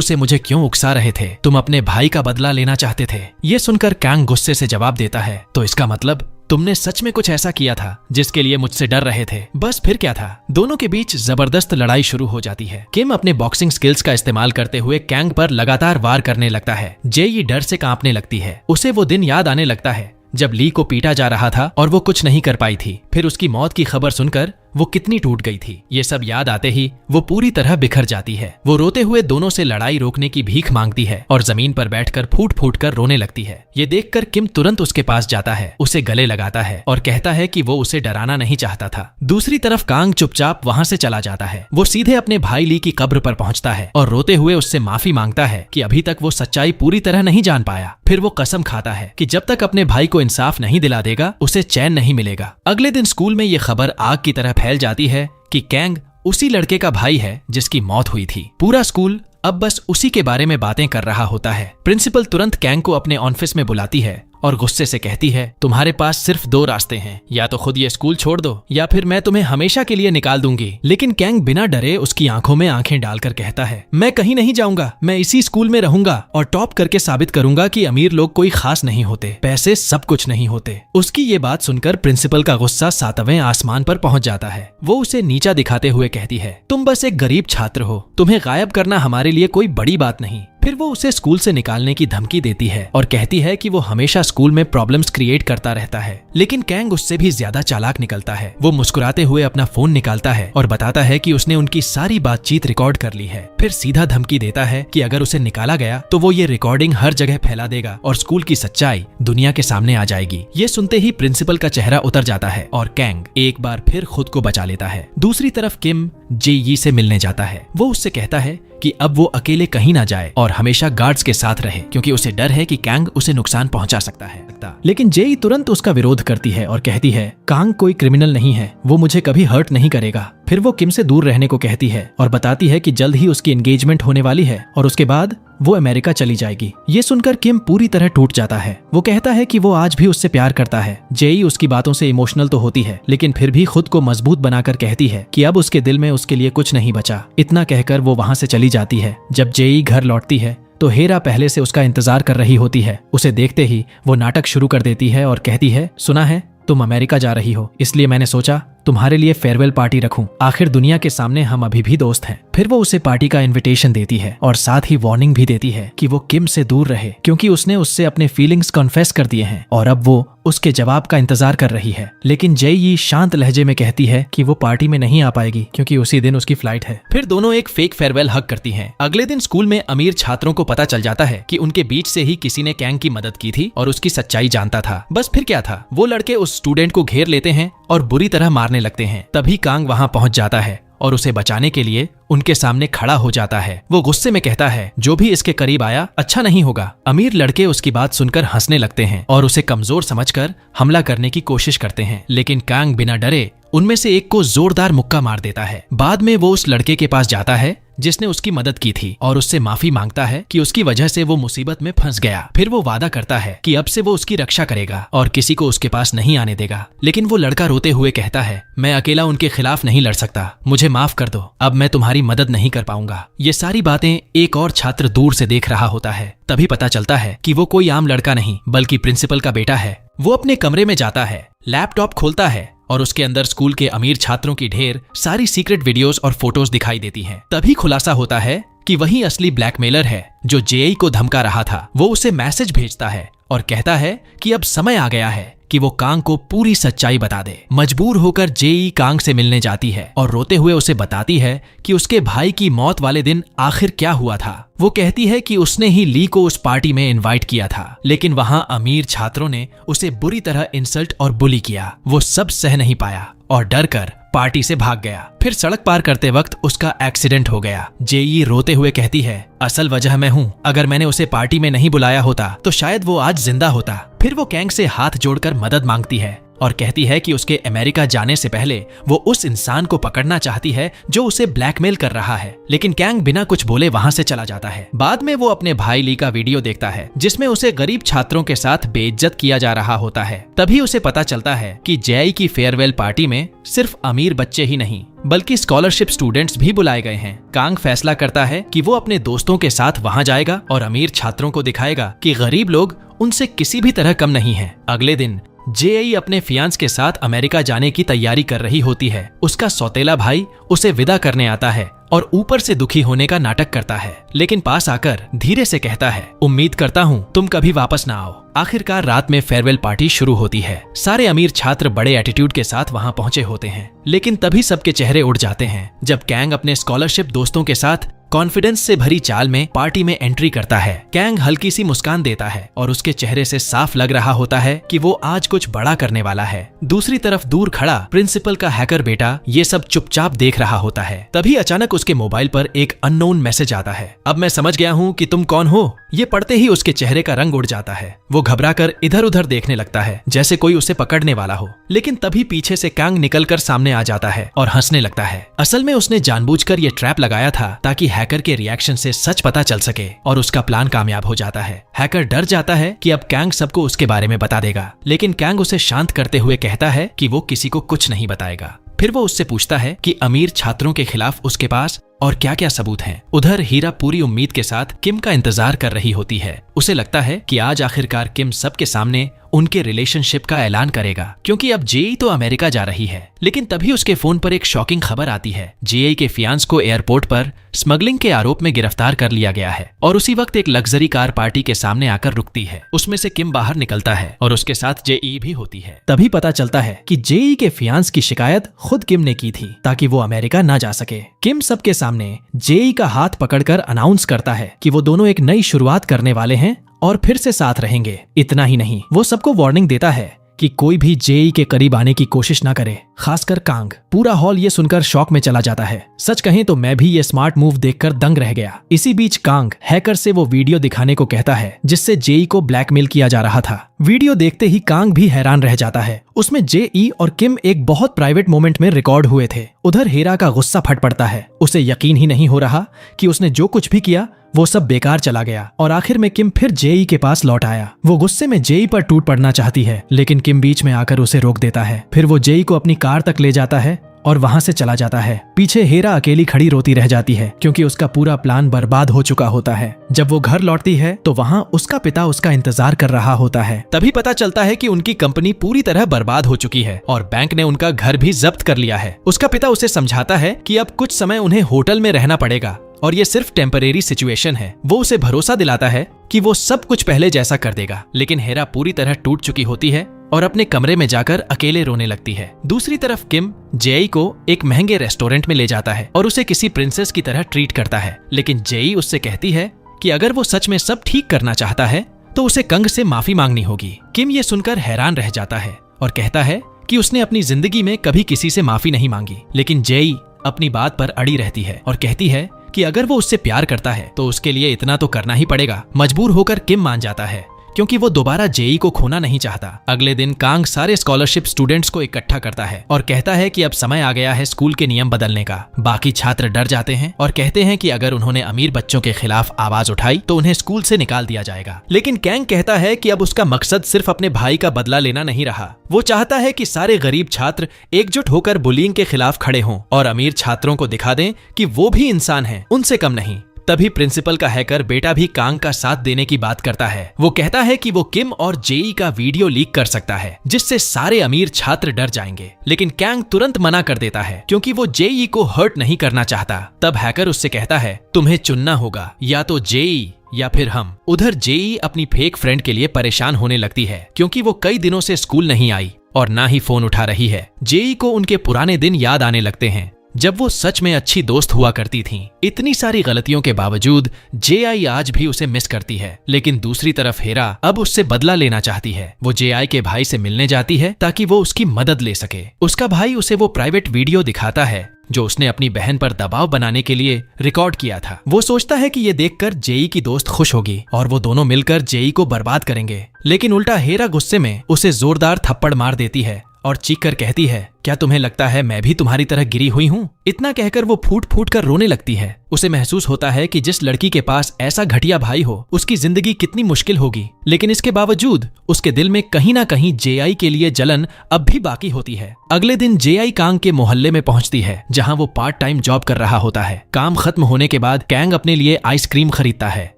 A: से मुझे क्यों उकसा रहे थे। तुम अपने भाई का बदला लेना चाहते थे। ये सुनकर कांग गुस्से से जवाब देता है, तो इसका मतलब तुमने सच में कुछ ऐसा किया था जिसके लिए मुझसे डर रहे थे। बस फिर क्या था। दोनों के बीच जबरदस्त लड़ाई शुरू हो जाती है। किम अपने बॉक्सिंग स्किल्स का इस्तेमाल करते हुए कांग पर लगातार वार करने लगता है। जेई डर से कांपने लगती है। उसे वो दिन याद आने लगता है जब ली को पीटा जा रहा था और वो कुछ नहीं कर पाई थी। फिर उसकी मौत की खबर सुनकर वो कितनी टूट गई थी। ये सब याद आते ही वो पूरी तरह बिखर जाती है। वो रोते हुए दोनों से लड़ाई रोकने की भीख मांगती है और जमीन पर बैठकर फूट फूट कर रोने लगती है। ये देखकर किम तुरंत उसके पास जाता है, उसे गले लगाता है और कहता है कि वो उसे डराना नहीं चाहता था। दूसरी तरफ कांग चुपचाप वहां से चला जाता है। वो सीधे अपने भाई ली की कब्र पर पहुंचता है और रोते हुए उससे माफी मांगता है कि अभी तक वो सच्चाई पूरी तरह नहीं जान पाया। फिर वो कसम खाता है कि जब तक अपने भाई को इंसाफ नहीं दिला देगा उसे चैन नहीं मिलेगा। अगले दिन स्कूल में ये खबर आग की तरह फैल जाती है कि कांग उसी लड़के का भाई है जिसकी मौत हुई थी। पूरा स्कूल अब बस उसी के बारे में बातें कर रहा होता है। प्रिंसिपल तुरंत कांग को अपने ऑफिस में बुलाती है और गुस्से से कहती है, तुम्हारे पास सिर्फ 2 रास्ते हैं, या तो खुद ये स्कूल छोड़ दो या फिर मैं तुम्हें हमेशा के लिए निकाल दूंगी। लेकिन कांग बिना डरे उसकी आंखों में आंखें डालकर कहता है, मैं कहीं नहीं जाऊंगा, मैं इसी स्कूल में रहूंगा और टॉप करके साबित करूंगा कि अमीर लोग कोई खास नहीं होते, पैसे सब कुछ नहीं होते। उसकी ये बात सुनकर प्रिंसिपल का गुस्सा 7वें आसमान पर पहुंच जाता है। वो उसे नीचा दिखाते हुए कहती है, तुम बस एक गरीब छात्र हो, तुम्हें गायब करना हमारे लिए कोई बड़ी बात नहीं। फिर वो उसे स्कूल से निकालने की धमकी देती है और कहती है कि वो हमेशा स्कूल में प्रॉब्लम्स क्रिएट करता रहता है। लेकिन कांग उससे भी ज्यादा चालाक निकलता है। वो मुस्कुराते हुए अपना फोन निकालता है और बताता है कि उसने उनकी सारी बातचीत रिकॉर्ड कर ली है। फिर सीधा धमकी देता है कि अगर उसे निकाला गया तो वो ये रिकॉर्डिंग हर जगह फैला देगा और स्कूल की सच्चाई दुनिया के सामने आ जाएगी। ये सुनते ही प्रिंसिपल का चेहरा उतर जाता है और कांग एक बार फिर खुद को बचा लेता है। दूसरी तरफ किम जेई से मिलने जाता है। वो उससे कहता है कि अब वो अकेले कहीं ना जाए और हमेशा गार्ड्स के साथ रहे, क्योंकि उसे डर है कि कांग उसे नुकसान पहुंचा सकता है। लेकिन जेई तुरंत उसका विरोध करती है और कहती है, कांग कोई क्रिमिनल नहीं है, वो मुझे कभी हर्ट नहीं करेगा। फिर वो किम से दूर रहने को कहती है और बताती है कि जल्द ही उसकी एंगेजमेंट होने वाली है और उसके बाद वो अमेरिका चली जाएगी। ये सुनकर किम पूरी तरह टूट जाता है। वो कहता है कि वो आज भी उससे प्यार करता है। जेई उसकी बातों से इमोशनल तो होती है, लेकिन फिर भी खुद को मजबूत बनाकर कहती है कि अब उसके दिल में उसके लिए कुछ नहीं बचा। इतना कहकर वो वहां से चली जाती है। जब जेई घर लौटती है तो हेरा पहले से उसका इंतजार कर रही होती है। उसे देखते ही वो नाटक शुरू कर देती है और कहती है, सुना है तुम अमेरिका जा रही हो, इसलिए मैंने सोचा तुम्हारे लिए फेयरवेल पार्टी रखूं। आखिर दुनिया के सामने हम अभी भी दोस्त हैं। फिर वो उसे पार्टी का इनविटेशन देती है और साथ ही वार्निंग भी देती है कि वो किम से दूर रहे, क्योंकि उसने उससे अपने फीलिंग्स कन्फेस कर दिए हैं और अब वो उसके जवाब का इंतजार कर रही है। लेकिन जेई शांत लहजे में कहती है कि वो पार्टी में नहीं आ पाएगी क्योंकि उसी दिन उसकी फ्लाइट है। फिर दोनों एक फेक फेयरवेल हग करती हैं। अगले दिन स्कूल में अमीर छात्रों को पता चल जाता है कि उनके बीच से ही किसी ने कांग की मदद की थी और उसकी सच्चाई जानता था। बस फिर क्या था, वो लड़के उस स्टूडेंट को घेर लेते हैं और बुरी तरह मारने लगते हैं। तभी कांग वहां पहुंच जाता है और उसे बचाने के लिए उनके सामने खड़ा हो जाता है। वो गुस्से में कहता है, जो भी इसके करीब आया अच्छा नहीं होगा। अमीर लड़के उसकी बात सुनकर हंसने लगते हैं और उसे कमजोर समझकर हमला करने की कोशिश करते हैं, लेकिन कांग बिना डरे उनमें से एक को जोरदार मुक्का मार देता है। बाद में वो उस लड़के के पास जाता है जिसने उसकी मदद की थी और उससे माफी मांगता है कि उसकी वजह से वो मुसीबत में फंस गया। फिर वो वादा करता है कि अब से वो उसकी रक्षा करेगा और किसी को उसके पास नहीं आने देगा। लेकिन वो लड़का रोते हुए कहता है, मैं अकेला उनके खिलाफ नहीं लड़ सकता, मुझे माफ कर दो, अब मैं तुम्हारी मदद नहीं कर पाऊंगा। ये सारी बातें एक और छात्र दूर से देख रहा होता है। तभी पता चलता है कि वो कोई आम लड़का नहीं बल्कि प्रिंसिपल का बेटा है। वो अपने कमरे में जाता है, लैपटॉप खोलता है और उसके अंदर स्कूल के अमीर छात्रों की ढेर सारी सीक्रेट वीडियोस और फोटोज दिखाई देती हैं। तभी खुलासा होता है कि वही असली ब्लैकमेलर है जो जेई को धमका रहा था। वो उसे मैसेज भेजता है और कहता है कि अब समय आ गया है कि वो कांग को पूरी सच्चाई बता दे। मजबूर होकर जेई कांग से मिलने जाती है और रोते हुए उसे बताती है कि उसके भाई की मौत वाले दिन आखिर क्या हुआ था। वो कहती है कि उसने ही ली को उस पार्टी में इनवाइट किया था, लेकिन वहां अमीर छात्रों ने उसे बुरी तरह इंसल्ट और बुली किया। वो सब सह नहीं पाया और डर कर पार्टी से भाग गया। फिर सड़क पार करते वक्त उसका एक्सीडेंट हो गया। जेई रोते हुए कहती है, असल वजह मैं हूँ। अगर मैंने उसे पार्टी में नहीं बुलाया होता तो शायद वो आज जिंदा होता। फिर वो कैंग से हाथ जोड़कर मदद मांगती है और कहती है कि उसके अमेरिका जाने से पहले वो उस इंसान को पकड़ना चाहती है जो उसे ब्लैकमेल कर रहा है। लेकिन कैंग बिना कुछ बोले वहां से चला जाता है। बाद में वो अपने भाई ली का वीडियो देखता है जिसमें उसे गरीब छात्रों के साथ बेइज्जत किया जा रहा होता है। तभी उसे पता चलता है कि जेई की फेयरवेल पार्टी में सिर्फ अमीर बच्चे ही नहीं बल्कि स्कॉलरशिप स्टूडेंट्स भी बुलाए गए हैं। कांग फैसला करता है कि वो अपने दोस्तों के साथ वहां जाएगा और अमीर छात्रों को दिखाएगा कि गरीब लोग उनसे किसी भी तरह कम नहीं है। अगले दिन जेई अपने फियांस के साथ अमेरिका जाने की तैयारी कर रही होती है। उसका सौतेला भाई उसे विदा करने आता है और ऊपर से दुखी होने का नाटक करता है, लेकिन पास आकर धीरे से कहता है, उम्मीद करता हूँ तुम कभी वापस ना आओ। आखिरकार रात में फेयरवेल पार्टी शुरू होती है। सारे अमीर छात्र बड़े एटीट्यूड के साथ वहां पहुंचे होते हैं, लेकिन तभी सबके चेहरे उड़ जाते हैं जब कैंग अपने स्कॉलरशिप दोस्तों के साथ कॉन्फिडेंस से भरी चाल में पार्टी में एंट्री करता है। कैंग हल्की सी मुस्कान देता है और उसके चेहरे से साफ लग रहा होता है कि वो आज कुछ बड़ा करने वाला है। दूसरी तरफ दूर खड़ा प्रिंसिपल का हैकर बेटा ये सब चुपचाप देख रहा होता है। तभी अचानक उसके मोबाइल पर एक अननोन मैसेज आता है, अब मैं समझ गया हूँ कि तुम कौन हो। ये पढ़ते ही उसके चेहरे का रंग उड़ जाता है। वो घबराकर इधर उधर देखने लगता है जैसे कोई उसे पकड़ने वाला हो, लेकिन तभी पीछे से कैंग निकलकर सामने आ जाता है और हंसने लगता है। असल में उसने जानबूझकर ये ट्रैप लगाया था ताकि हैकर के रिएक्शन से सच पता चल सके और उसका प्लान कामयाब हो जाता है। हैकर डर जाता है कि अब कैंग सबको उसके बारे में बता देगा, लेकिन कैंग उसे शांत करते हुए कहता है कि वो किसी को कुछ नहीं बताएगा। फिर वो उससे पूछता है कि अमीर छात्रों के खिलाफ उसके पास और क्या क्या सबूत हैं। उधर हीरा पूरी उम्मीद के साथ किम का इंतजार कर रही होती है। उसे लगता है कि आज आखिरकार किम सबके सामने उनके रिलेशनशिप का ऐलान करेगा, क्योंकि अब जेई तो अमेरिका जा रही है। लेकिन तभी उसके फोन पर एक शॉकिंग खबर आती है। जेई के फियांस को एयरपोर्ट पर स्मगलिंग के आरोप में गिरफ्तार कर लिया गया है और उसी वक्त एक लग्जरी कार पार्टी के सामने आकर रुकती है। उसमें से किम बाहर निकलता है और उसके साथ जेई भी होती है। तभी पता चलता है कि जेई के फियांस की शिकायत खुद किम ने की थी ताकि वो अमेरिका ना जा सके। किम सबके सामने जेई का हाथ पकड़कर अनाउंस करता है कि वो दोनों एक नई शुरुआत करने वाले हैं और फिर से साथ रहेंगे। इतना ही नहीं, वो सबको वार्निंग देता है कि कोई भी जेई के करीब आने की कोशिश ना करे, खासकर कांग। पूरा हॉल ये सुनकर शॉक में चला जाता है। सच कहें तो मैं भी ये स्मार्ट मूव देखकर दंग रह गया। इसी बीच कांग हैकर से वो वीडियो दिखाने को कहता है जिससे जेई को ब्लैकमेल किया जा रहा था। वीडियो देखते ही कांग भी हैरान रह जाता है। उसमें जेई और किम एक बहुत प्राइवेट मोमेंट में रिकॉर्ड हुए थे। उधर हीरा का गुस्सा फट पड़ता है। उसे यकीन ही नहीं हो रहा कि उसने जो कुछ भी किया वो सब बेकार चला गया और आखिर में किम फिर जेई के पास लौट आया। वो गुस्से में जेई पर टूट पड़ना चाहती है, लेकिन किम बीच में आकर उसे रोक देता है। फिर वो जेई को अपनी कार तक ले जाता है और वहां से चला जाता है। पीछे हीरा अकेली खड़ी रोती रह जाती है क्योंकि उसका पूरा प्लान बर्बाद हो चुका होता है। जब वो घर लौटती है तो वहां उसका पिता उसका इंतजार कर रहा होता है। तभी पता चलता है कि उनकी कंपनी पूरी तरह बर्बाद हो चुकी है और बैंक ने उनका घर भी जब्त कर लिया है। उसका पिता उसे समझाता है कि अब कुछ समय उन्हें होटल में रहना पड़ेगा और ये सिर्फ टेम्परेरी सिचुएशन है। वो उसे भरोसा दिलाता है कि वो सब कुछ पहले जैसा कर देगा, लेकिन हीरा पूरी तरह टूट चुकी होती है और अपने कमरे में जाकर अकेले रोने लगती है। दूसरी तरफ किम जेई को एक महंगे रेस्टोरेंट में ले जाता है और उसे किसी प्रिंसेस की तरह ट्रीट करता है, लेकिन जेई उससे कहती है कि अगर वो सच में सब ठीक करना चाहता है तो उसे कंग से माफी मांगनी होगी। किम ये सुनकर हैरान रह जाता है और कहता है कि उसने अपनी जिंदगी में कभी किसी से माफी नहीं मांगी, लेकिन जेई अपनी बात पर अड़ी रहती है और कहती है कि अगर वो उससे प्यार करता है तो उसके लिए इतना तो करना ही पड़ेगा। मजबूर होकर किम मान जाता है क्योंकि वो दोबारा जेई को खोना नहीं चाहता। अगले दिन कांग सारे स्कॉलरशिप स्टूडेंट्स को इकट्ठा करता है और कहता है कि अब समय आ गया है स्कूल के नियम बदलने का। बाकी छात्र डर जाते हैं और कहते हैं कि अगर उन्होंने अमीर बच्चों के खिलाफ आवाज उठाई तो उन्हें स्कूल से निकाल दिया जाएगा। लेकिन कैंग कहता है कि अब उसका मकसद सिर्फ अपने भाई का बदला लेना नहीं रहा। वो चाहता है कि सारे गरीब छात्र एकजुट होकर बुलिंग के खिलाफ खड़े हों और अमीर छात्रों को दिखा दें कि वो भी इंसान हैं, उनसे कम नहीं। तभी प्रिंसिपल का हैकर बेटा भी कांग का साथ देने की बात करता है। वो कहता है कि वो किम और जेई का वीडियो लीक कर सकता है जिससे सारे अमीर छात्र डर जाएंगे, लेकिन कैंग तुरंत मना कर देता है क्योंकि वो जेई को हर्ट नहीं करना चाहता। तब हैकर उससे कहता है तुम्हें चुनना होगा, या तो जेई या फिर हम। उधर जेई अपनी फेक फ्रेंड के लिए परेशान होने लगती है क्योंकि वो कई दिनों से स्कूल नहीं आई और ना ही फोन उठा रही है। जेई को उनके पुराने दिन याद आने लगते हैं जब वो सच में अच्छी दोस्त हुआ करती थीं। इतनी सारी गलतियों के बावजूद जेआई आज भी उसे मिस करती है, लेकिन दूसरी तरफ हेरा अब उससे बदला लेना चाहती है। वो जेआई के भाई से मिलने जाती है ताकि वो उसकी मदद ले सके। उसका भाई उसे वो प्राइवेट वीडियो दिखाता है जो उसने अपनी बहन पर दबाव बनाने के लिए रिकॉर्ड किया था। वो सोचता है कि ये देखकर जेई की दोस्त खुश होगी और वो दोनों मिलकर जेई को बर्बाद करेंगे, लेकिन उल्टा हेरा गुस्से में उसे जोरदार थप्पड़ मार देती है और चीख कर कहती है, क्या तुम्हें लगता है मैं भी तुम्हारी तरह गिरी हुई हूँ? इतना कहकर वो फूट फूट कर रोने लगती है। उसे महसूस होता है कि जिस लड़की के पास ऐसा घटिया भाई हो उसकी जिंदगी कितनी मुश्किल होगी, लेकिन इसके बावजूद उसके दिल में कहीं ना कहीं जेआई के लिए जलन अब भी बाकी होती है। अगले दिन जेआई कांग के मोहल्ले में पहुंचती है जहां वो पार्ट टाइम जॉब कर रहा होता है। काम खत्म होने के बाद कैंग अपने लिए आइसक्रीम खरीदता है।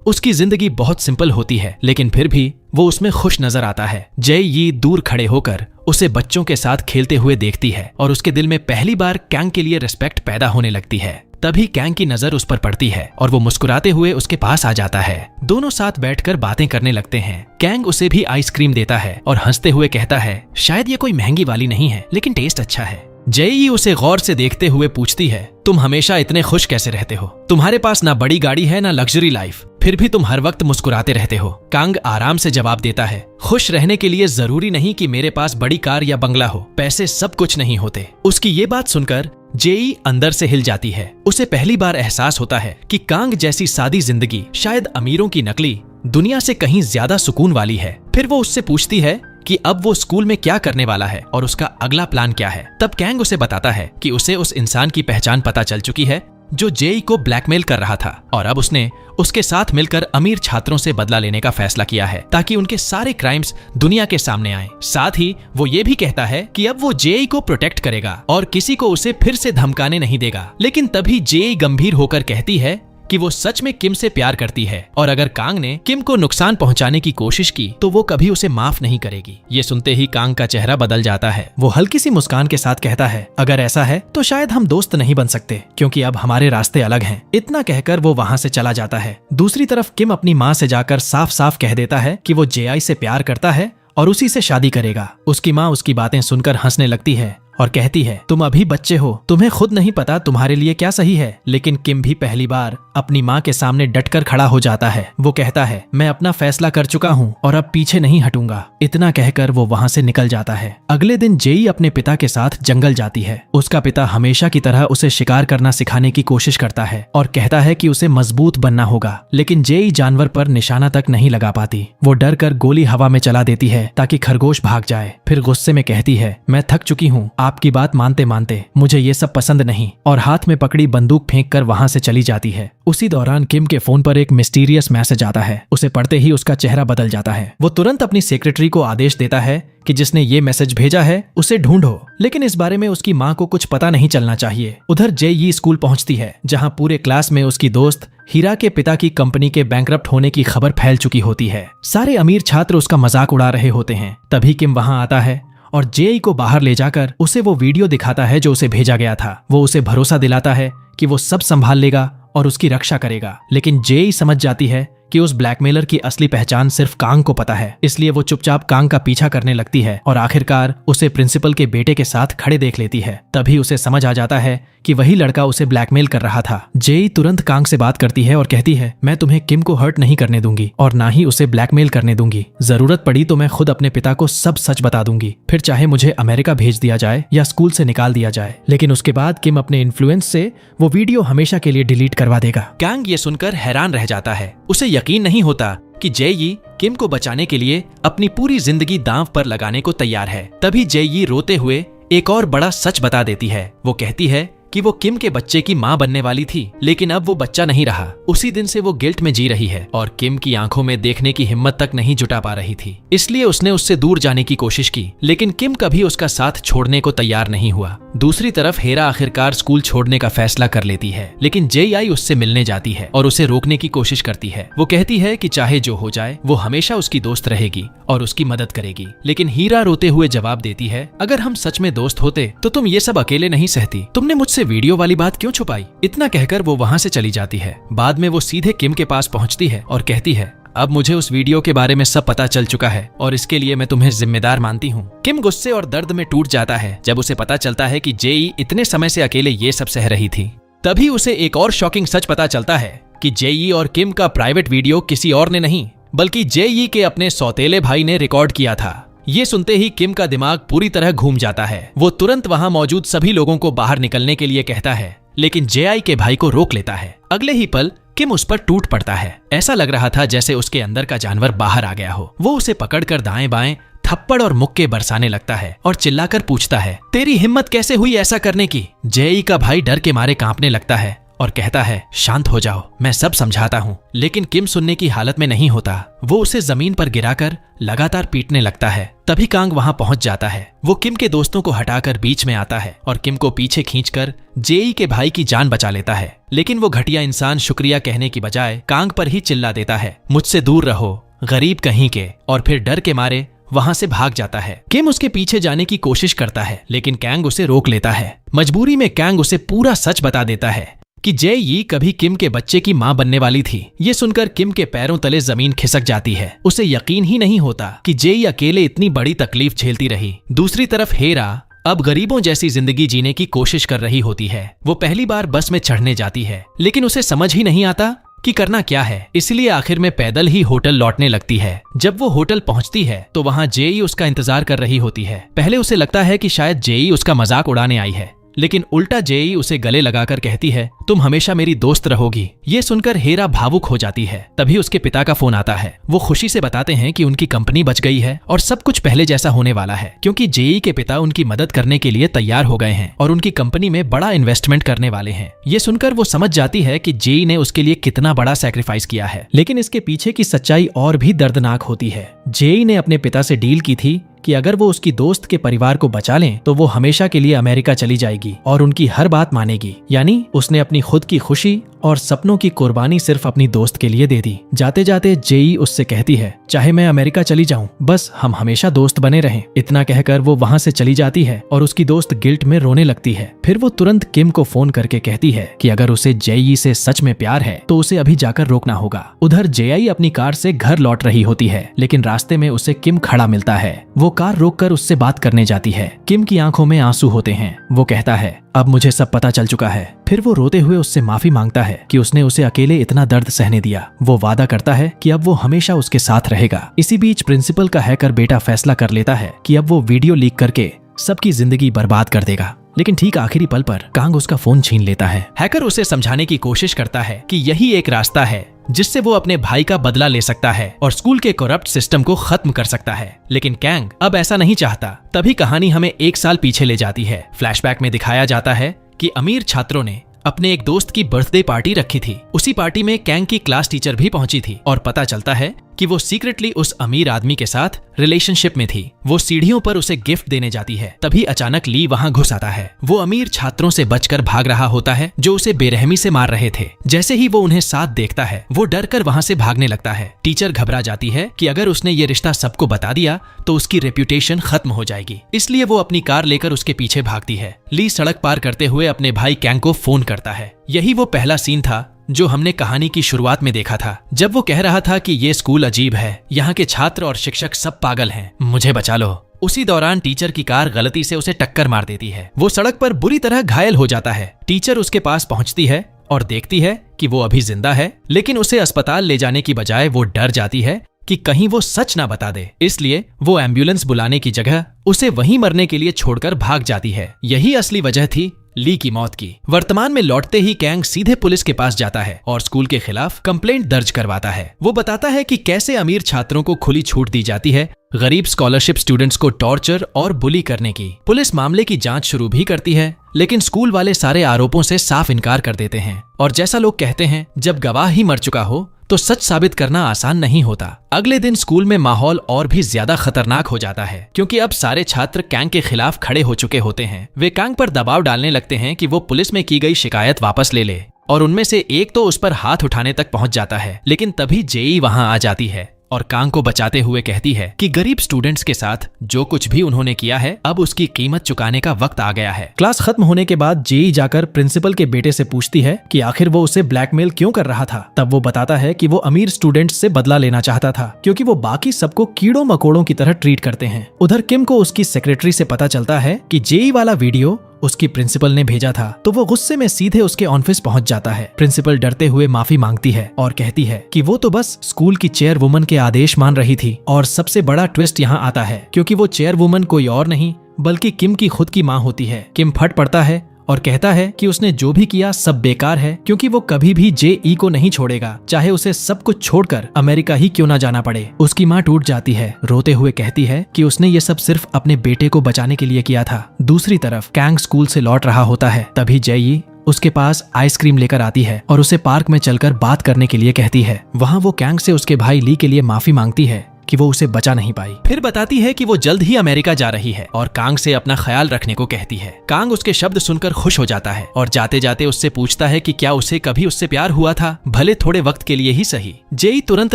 A: उसकी जिंदगी बहुत सिंपल होती है, लेकिन फिर भी वो उसमें खुश नजर आता है। जेई दूर खड़े होकर उसे बच्चों के साथ खेलते हुए देखती है और उसके दिल में पहली बार कैंग के लिए रिस्पेक्ट पैदा होने लगती है। तभी कैंग की नजर उस पर पड़ती है और वो मुस्कुराते हुए उसके पास आ जाता है। दोनों साथ बैठकर बातें करने लगते हैं। कैंग उसे भी आइसक्रीम देता है और हंसते हुए कहता है, शायद ये कोई महंगी वाली नहीं है, लेकिन टेस्ट अच्छा है। जेई उसे गौर से देखते हुए पूछती है, तुम हमेशा इतने खुश कैसे रहते हो? तुम्हारे पास ना बड़ी गाड़ी है ना लग्जरी लाइफ, फिर भी तुम हर वक्त मुस्कुराते रहते हो। कांग आराम से जवाब देता है, खुश रहने के लिए जरूरी नहीं कि मेरे पास बड़ी कार या बंगला हो, पैसे सब कुछ नहीं होते। उसकी ये बात सुनकर जेई अंदर से हिल जाती है। उसे पहली बार एहसास होता है कि कांग जैसी सादी जिंदगी शायद अमीरों की नकली दुनिया से कहीं ज्यादा सुकून वाली है। फिर वो उससे पूछती है कि अब वो स्कूल में क्या करने वाला है और उसका अगला प्लान क्या है। तब कैंग उसे बताता है कि उसे उस इंसान की पहचान पता चल चुकी है जो जेई को ब्लैकमेल कर रहा था और अब उसने उसके साथ मिलकर अमीर छात्रों से बदला लेने का फैसला किया है ताकि उनके सारे क्राइम्स दुनिया के सामने आए। साथ ही वो ये भी कहता है कि अब वो जेई को प्रोटेक्ट करेगा और किसी को उसे फिर से धमकाने नहीं देगा। लेकिन तभी जेई गंभीर होकर कहती है कि वो सच में किम से प्यार करती है और अगर कांग ने किम को नुकसान पहुंचाने की कोशिश की तो वो कभी उसे माफ नहीं करेगी। ये सुनते ही कांग का चेहरा बदल जाता है। वो हल्की सी मुस्कान के साथ कहता है, अगर ऐसा है तो शायद हम दोस्त नहीं बन सकते क्योंकि अब हमारे रास्ते अलग हैं। इतना कहकर वो वहाँ से चला जाता है। दूसरी तरफ किम अपनी माँ से जाकर साफ साफ कह देता है कि वो जेआई से प्यार करता है और उसी से शादी करेगा। उसकी माँ उसकी बातें सुनकर हंसने लगती है और कहती है, तुम अभी बच्चे हो, तुम्हें खुद नहीं पता तुम्हारे लिए क्या सही है। लेकिन किम भी पहली बार अपनी माँ के सामने डटकर खड़ा हो जाता है। वो कहता है, मैं अपना फैसला कर चुका हूँ और अब पीछे नहीं हटूंगा। इतना कहकर वो वहाँ से निकल जाता है। अगले दिन जेई अपने पिता के साथ जंगल जाती है। उसका पिता हमेशा की तरह उसे शिकार करना सिखाने की कोशिश करता है और कहता है कि उसे मजबूत बनना होगा, लेकिन जेई जानवर पर निशाना तक नहीं लगा पाती। वो डर कर गोली हवा में चला देती है ताकि खरगोश भाग जाए। फिर गुस्से में कहती है, मैं थक चुकी हूँ आपकी बात मानते मानते, मुझे ये सब पसंद नहीं, और हाथ में पकड़ी बंदूक फेंक कर वहाँ से चली जाती है। उसी दौरान किम के फोन पर एक मिस्टीरियस मैसेज आता है। उसे पढ़ते ही उसका चेहरा बदल जाता है। वो तुरंत अपनी सेक्रेटरी को आदेश देता है कि जिसने ये मैसेज भेजा है उसे ढूंढो, लेकिन इस बारे में उसकी माँ को कुछ पता नहीं चलना चाहिए। उधर जेई स्कूल पहुंचती है जहां पूरे क्लास में उसकी दोस्त हीरा के पिता की कंपनी के बैंकरप्ट होने की खबर फैल चुकी होती है। सारे अमीर छात्र उसका मजाक उड़ा रहे होते हैं। तभी किम वहां आता है और जेई को बाहर ले जाकर उसे वो वीडियो दिखाता है जो उसे भेजा गया था। वो उसे भरोसा दिलाता है कि वो सब संभाल लेगा और उसकी रक्षा करेगा, लेकिन जेई समझ जाती है कि उस ब्लैकमेलर की असली पहचान सिर्फ कांग को पता है। इसलिए वो चुपचाप कांग का पीछा करने लगती है और आखिरकार उसे प्रिंसिपल के बेटे के साथ खड़े देख लेती है। तभी उसे समझ आ जाता है कि वही लड़का उसे ब्लैकमेल कर रहा था। जेई तुरंत कांग से बात करती है और कहती है, मैं तुम्हें किम को हर्ट नहीं करने दूंगी और ना ही उसे ब्लैकमेल करने दूंगी। जरूरत पड़ी तो मैं खुद अपने पिता को सब सच बता दूंगी, फिर चाहे मुझे अमेरिका भेज दिया जाए या स्कूल से निकाल दिया जाए। लेकिन उसके बाद किम अपने इन्फ्लुएंस से वो वीडियो हमेशा के लिए डिलीट करवा देगा। कांग ये सुनकर हैरान रह जाता है। उसे यकीन नहीं होता कि जेई किम को बचाने के लिए अपनी पूरी जिंदगी दांव पर लगाने को तैयार है। तभी जेई रोते हुए एक और बड़ा सच बता देती है। वो कहती है कि वो किम के बच्चे की मां बनने वाली थी, लेकिन अब वो बच्चा नहीं रहा। उसी दिन से वो गिल्ट में जी रही है और किम की आंखों में देखने की हिम्मत तक नहीं जुटा पा रही थी। इसलिए उसने उससे दूर जाने की कोशिश की, लेकिन किम कभी उसका साथ छोड़ने को तैयार नहीं हुआ। दूसरी तरफ हेरा आखिरकार स्कूल छोड़ने का फैसला कर लेती है, लेकिन जेई उससे मिलने जाती है और उसे रोकने की कोशिश करती है। वो कहती है कि चाहे जो हो जाए वो हमेशा उसकी दोस्त रहेगी और उसकी मदद करेगी। लेकिन हीरा रोते हुए जवाब देती है, अगर हम सच में दोस्त होते तो तुम ये सब अकेले नहीं सहती। तुमने मुझसे मुझसे वीडियो वाली बात क्यों छुपाई? इतना कहकर वो वहाँ से चली जाती है। बाद में वो सीधे किम के पास पहुँचती है और कहती है, अब मुझे उस वीडियो के बारे में सब पता चल चुका है और इसके लिए मैं तुम्हें जिम्मेदार मानती हूँ। किम गुस्से और दर्द में टूट जाता है जब उसे पता चलता है कि जेई इतने समय से अकेले ये सब सह रही थी। तभी उसे एक और शॉकिंग सच पता चलता है कि जेई और किम का प्राइवेट वीडियो किसी और ने नहीं बल्कि जेई के अपने सौतेले भाई ने रिकॉर्ड किया था। ये सुनते ही किम का दिमाग पूरी तरह घूम जाता है। वो तुरंत वहां मौजूद सभी लोगों को बाहर निकलने के लिए कहता है, लेकिन जेआई के भाई को रोक लेता है। अगले ही पल किम उस पर टूट पड़ता है। ऐसा लग रहा था जैसे उसके अंदर का जानवर बाहर आ गया हो। वो उसे पकड़कर दाएं बाएं थप्पड़ और मुक्के बरसाने लगता है और चिल्लाकर पूछता है, तेरी हिम्मत कैसे हुई ऐसा करने की? जेई का भाई डर के मारे कांपने लगता है और कहता है, शांत हो जाओ, मैं सब समझाता हूँ। लेकिन किम सुनने की हालत में नहीं होता। वो उसे जमीन पर गिराकर लगातार पीटने लगता है। तभी कांग वहां पहुंच जाता है। वो किम के दोस्तों को हटाकर बीच में आता है और किम को पीछे खींचकर जेई के भाई की जान बचा लेता है। लेकिन वो घटिया इंसान शुक्रिया कहने की बजाय कांग पर ही चिल्ला देता है, मुझसे दूर रहो गरीब कहीं के, और फिर डर के मारे वहां से भाग जाता है। किम उसके पीछे जाने की कोशिश करता है लेकिन कैंग उसे रोक लेता है। मजबूरी में कैंग उसे पूरा सच बता देता है कि जेई कभी किम के बच्चे की मां बनने वाली थी। ये सुनकर किम के पैरों तले जमीन खिसक जाती है। उसे यकीन ही नहीं होता कि जेई अकेले इतनी बड़ी तकलीफ झेलती रही। दूसरी तरफ हेरा अब गरीबों जैसी जिंदगी जीने की कोशिश कर रही होती है। वो पहली बार बस में चढ़ने जाती है लेकिन उसे समझ ही नहीं आता कि करना क्या है, इसलिए आखिर में पैदल ही होटल लौटने लगती है। जब वो होटल पहुंचती है तो वहां जेई उसका इंतजार कर रही होती है। पहले उसे लगता है कि शायद जेई उसका मजाक उड़ाने आई है, लेकिन उल्टा जेई उसे गले लगाकर कहती है, तुम हमेशा मेरी दोस्त रहोगी। ये सुनकर हेरा भावुक हो जाती है। तभी उसके पिता का फोन आता है। वो खुशी से बताते हैं कि उनकी कंपनी बच गई है और सब कुछ पहले जैसा होने वाला है, क्योंकि जेई के पिता उनकी मदद करने के लिए तैयार हो गए हैं और उनकी कंपनी में बड़ा इन्वेस्टमेंट करने वाले हैं। ये सुनकर वो समझ जाती है कि जेई ने उसके लिए कितना बड़ा सैक्रिफाइस किया है, लेकिन इसके पीछे की सच्चाई और भी दर्दनाक होती है। जेई ने अपने पिता से डील की थी कि अगर वो उसकी दोस्त के परिवार को बचा लें तो वो हमेशा के लिए अमेरिका चली जाएगी और उनकी हर बात मानेगी। यानी उसने अपनी खुद की खुशी और सपनों की कुर्बानी सिर्फ अपनी दोस्त के लिए दे दी। जाते जाते जेई उससे कहती है, चाहे मैं अमेरिका चली जाऊं, बस हम हमेशा दोस्त बने रहें। इतना कहकर वो वहां से चली जाती है और उसकी दोस्त गिल्ट में रोने लगती है। फिर वो तुरंत किम को फोन करके कहती है कि अगर उसे जेई से सच में प्यार है तो उसे अभी जाकर रोकना होगा। उधर जेई अपनी कार से घर लौट रही होती है लेकिन रास्ते में उसे किम खड़ा मिलता है। वो कार रोककर उससे बात करने जाती है। किम की आंखों में आंसू होते हैं। वो कहता है, अब मुझे सब पता चल चुका है। फिर वो रोते हुए उससे माफी मांगता है कि उसने उसे अकेले इतना दर्द सहने दिया। वो वादा करता है कि अब वो हमेशा उसके साथ रहेगा। इसी बीच प्रिंसिपल का हैकर बेटा फैसला कर लेता है कि अब वो वीडियो लीक करके सबकी जिंदगी बर्बाद कर देगा। लेकिन ठीक आखिरी पल पर कांग उसका फोन छीन लेता है। हैकर उसे समझाने की कोशिश करता है कि यही एक रास्ता है जिससे वो अपने भाई का बदला ले सकता है और स्कूल के करप्ट सिस्टम को खत्म कर सकता है। लेकिन कैंग अब ऐसा नहीं चाहता। तभी कहानी हमें 1 साल पीछे ले जाती है। फ्लैशबैक में दिखाया जाता है कि अमीर छात्रों ने अपने एक दोस्त की बर्थडे पार्टी रखी थी। उसी पार्टी में कैंग की क्लास टीचर भी पहुंची थी और पता चलता है कि वो सीक्रेटली उस अमीर आदमी के साथ रिलेशनशिप में थी। वो सीढ़ियों पर उसे गिफ्ट देने जाती है। तभी अचानक ली वहां घुस आता है। वो अमीर छात्रों से बचकर भाग रहा होता है जो उसे बेरहमी से मार रहे थे। जैसे ही वो उन्हें साथ देखता है वो डर कर वहां से भागने लगता है। टीचर घबरा जाती है कि अगर उसने ये रिश्ता सबको बता दिया तो उसकी रेप्यूटेशन खत्म हो जाएगी, इसलिए वो अपनी कार लेकर उसके पीछे भागती है। ली सड़क पार करते हुए अपने भाई कैंग को फोन करता है। यही वो पहला सीन था जो हमने कहानी की शुरुआत में देखा था, जब वो कह रहा था कि ये स्कूल अजीब है, यहाँ के छात्र और शिक्षक सब पागल हैं, मुझे बचा लो। उसी दौरान टीचर की कार गलती से उसे टक्कर मार देती है। वो सड़क पर बुरी तरह घायल हो जाता है। टीचर उसके पास पहुंचती है और देखती है कि वो अभी जिंदा है, लेकिन उसे अस्पताल ले जाने की बजाय वो डर जाती है कि कहीं वो सच ना बता दे। इसलिए वो एम्बुलेंस बुलाने की जगह उसे वहीं मरने के लिए छोड़कर भाग जाती है। यही असली वजह थी ली की मौत की। वर्तमान में लौटते ही कैंग सीधे पुलिस के पास जाता है और स्कूल के खिलाफ कंप्लेंट दर्ज करवाता है। वो बताता है कि कैसे अमीर छात्रों को खुली छूट दी जाती है गरीब स्कॉलरशिप स्टूडेंट्स को टॉर्चर और बुली करने की। पुलिस मामले की जांच शुरू भी करती है, लेकिन स्कूल वाले सारे आरोपों से साफ इनकार कर देते हैं। और जैसा लोग कहते हैं, जब गवाह ही मर चुका हो तो सच साबित करना आसान नहीं होता। अगले दिन स्कूल में माहौल और भी ज्यादा खतरनाक हो जाता है, क्योंकि अब सारे छात्र कैंग के खिलाफ खड़े हो चुके होते हैं। वे कैंग पर दबाव डालने लगते हैं कि वो पुलिस में की गई शिकायत वापस ले ले, और उनमें से एक तो उस पर हाथ उठाने तक पहुंच जाता है। लेकिन तभी जेई वहां आ जाती है और कांग को बचाते हुए कहती है कि गरीब स्टूडेंट्स के साथ जो कुछ भी उन्होंने किया है अब उसकी कीमत चुकाने का वक्त आ गया है। क्लास खत्म होने के बाद जेई जाकर प्रिंसिपल के बेटे से पूछती है कि आखिर वो उसे ब्लैकमेल क्यों कर रहा था। तब वो बताता है कि वो अमीर स्टूडेंट्स से बदला लेना चाहता था क्योंकि वो बाकी सबको कीड़ों मकोड़ों की तरह ट्रीट करते हैं। उधर किम को उसकी सेक्रेटरी से पता चलता है कि जेई वाला वीडियो उसकी प्रिंसिपल ने भेजा था, तो वो गुस्से में सीधे उसके ऑफिस पहुंच जाता है। प्रिंसिपल डरते हुए माफी मांगती है और कहती है कि वो तो बस स्कूल की चेयरवुमन के आदेश मान रही थी। और सबसे बड़ा ट्विस्ट यहाँ आता है क्योंकि वो चेयरवुमन कोई और नहीं बल्कि किम की खुद की माँ होती है। किम फट पड़ता है और कहता है कि उसने जो भी किया सब बेकार है क्योंकि वो कभी भी जेई को नहीं छोड़ेगा, चाहे उसे सब कुछ छोड़कर अमेरिका ही क्यों ना जाना पड़े। उसकी माँ टूट जाती है, रोते हुए कहती है कि उसने ये सब सिर्फ अपने बेटे को बचाने के लिए किया था। दूसरी तरफ कैंग स्कूल से लौट रहा होता है, तभी जेई उसके पास आइसक्रीम लेकर आती है और उसे पार्क में चलकर बात करने के लिए कहती है। वहाँ वो कैंग से उसके भाई ली के लिए माफी मांगती है कि वो उसे बचा नहीं पाई। फिर बताती है कि वो जल्द ही अमेरिका जा रही है और कांग से अपना ख्याल रखने को कहती है। कांग उसके शब्द सुनकर खुश हो जाता है और जाते जाते उससे पूछता है कि क्या उसे कभी उससे प्यार हुआ था, भले थोड़े वक्त के लिए ही सही। जेई तुरंत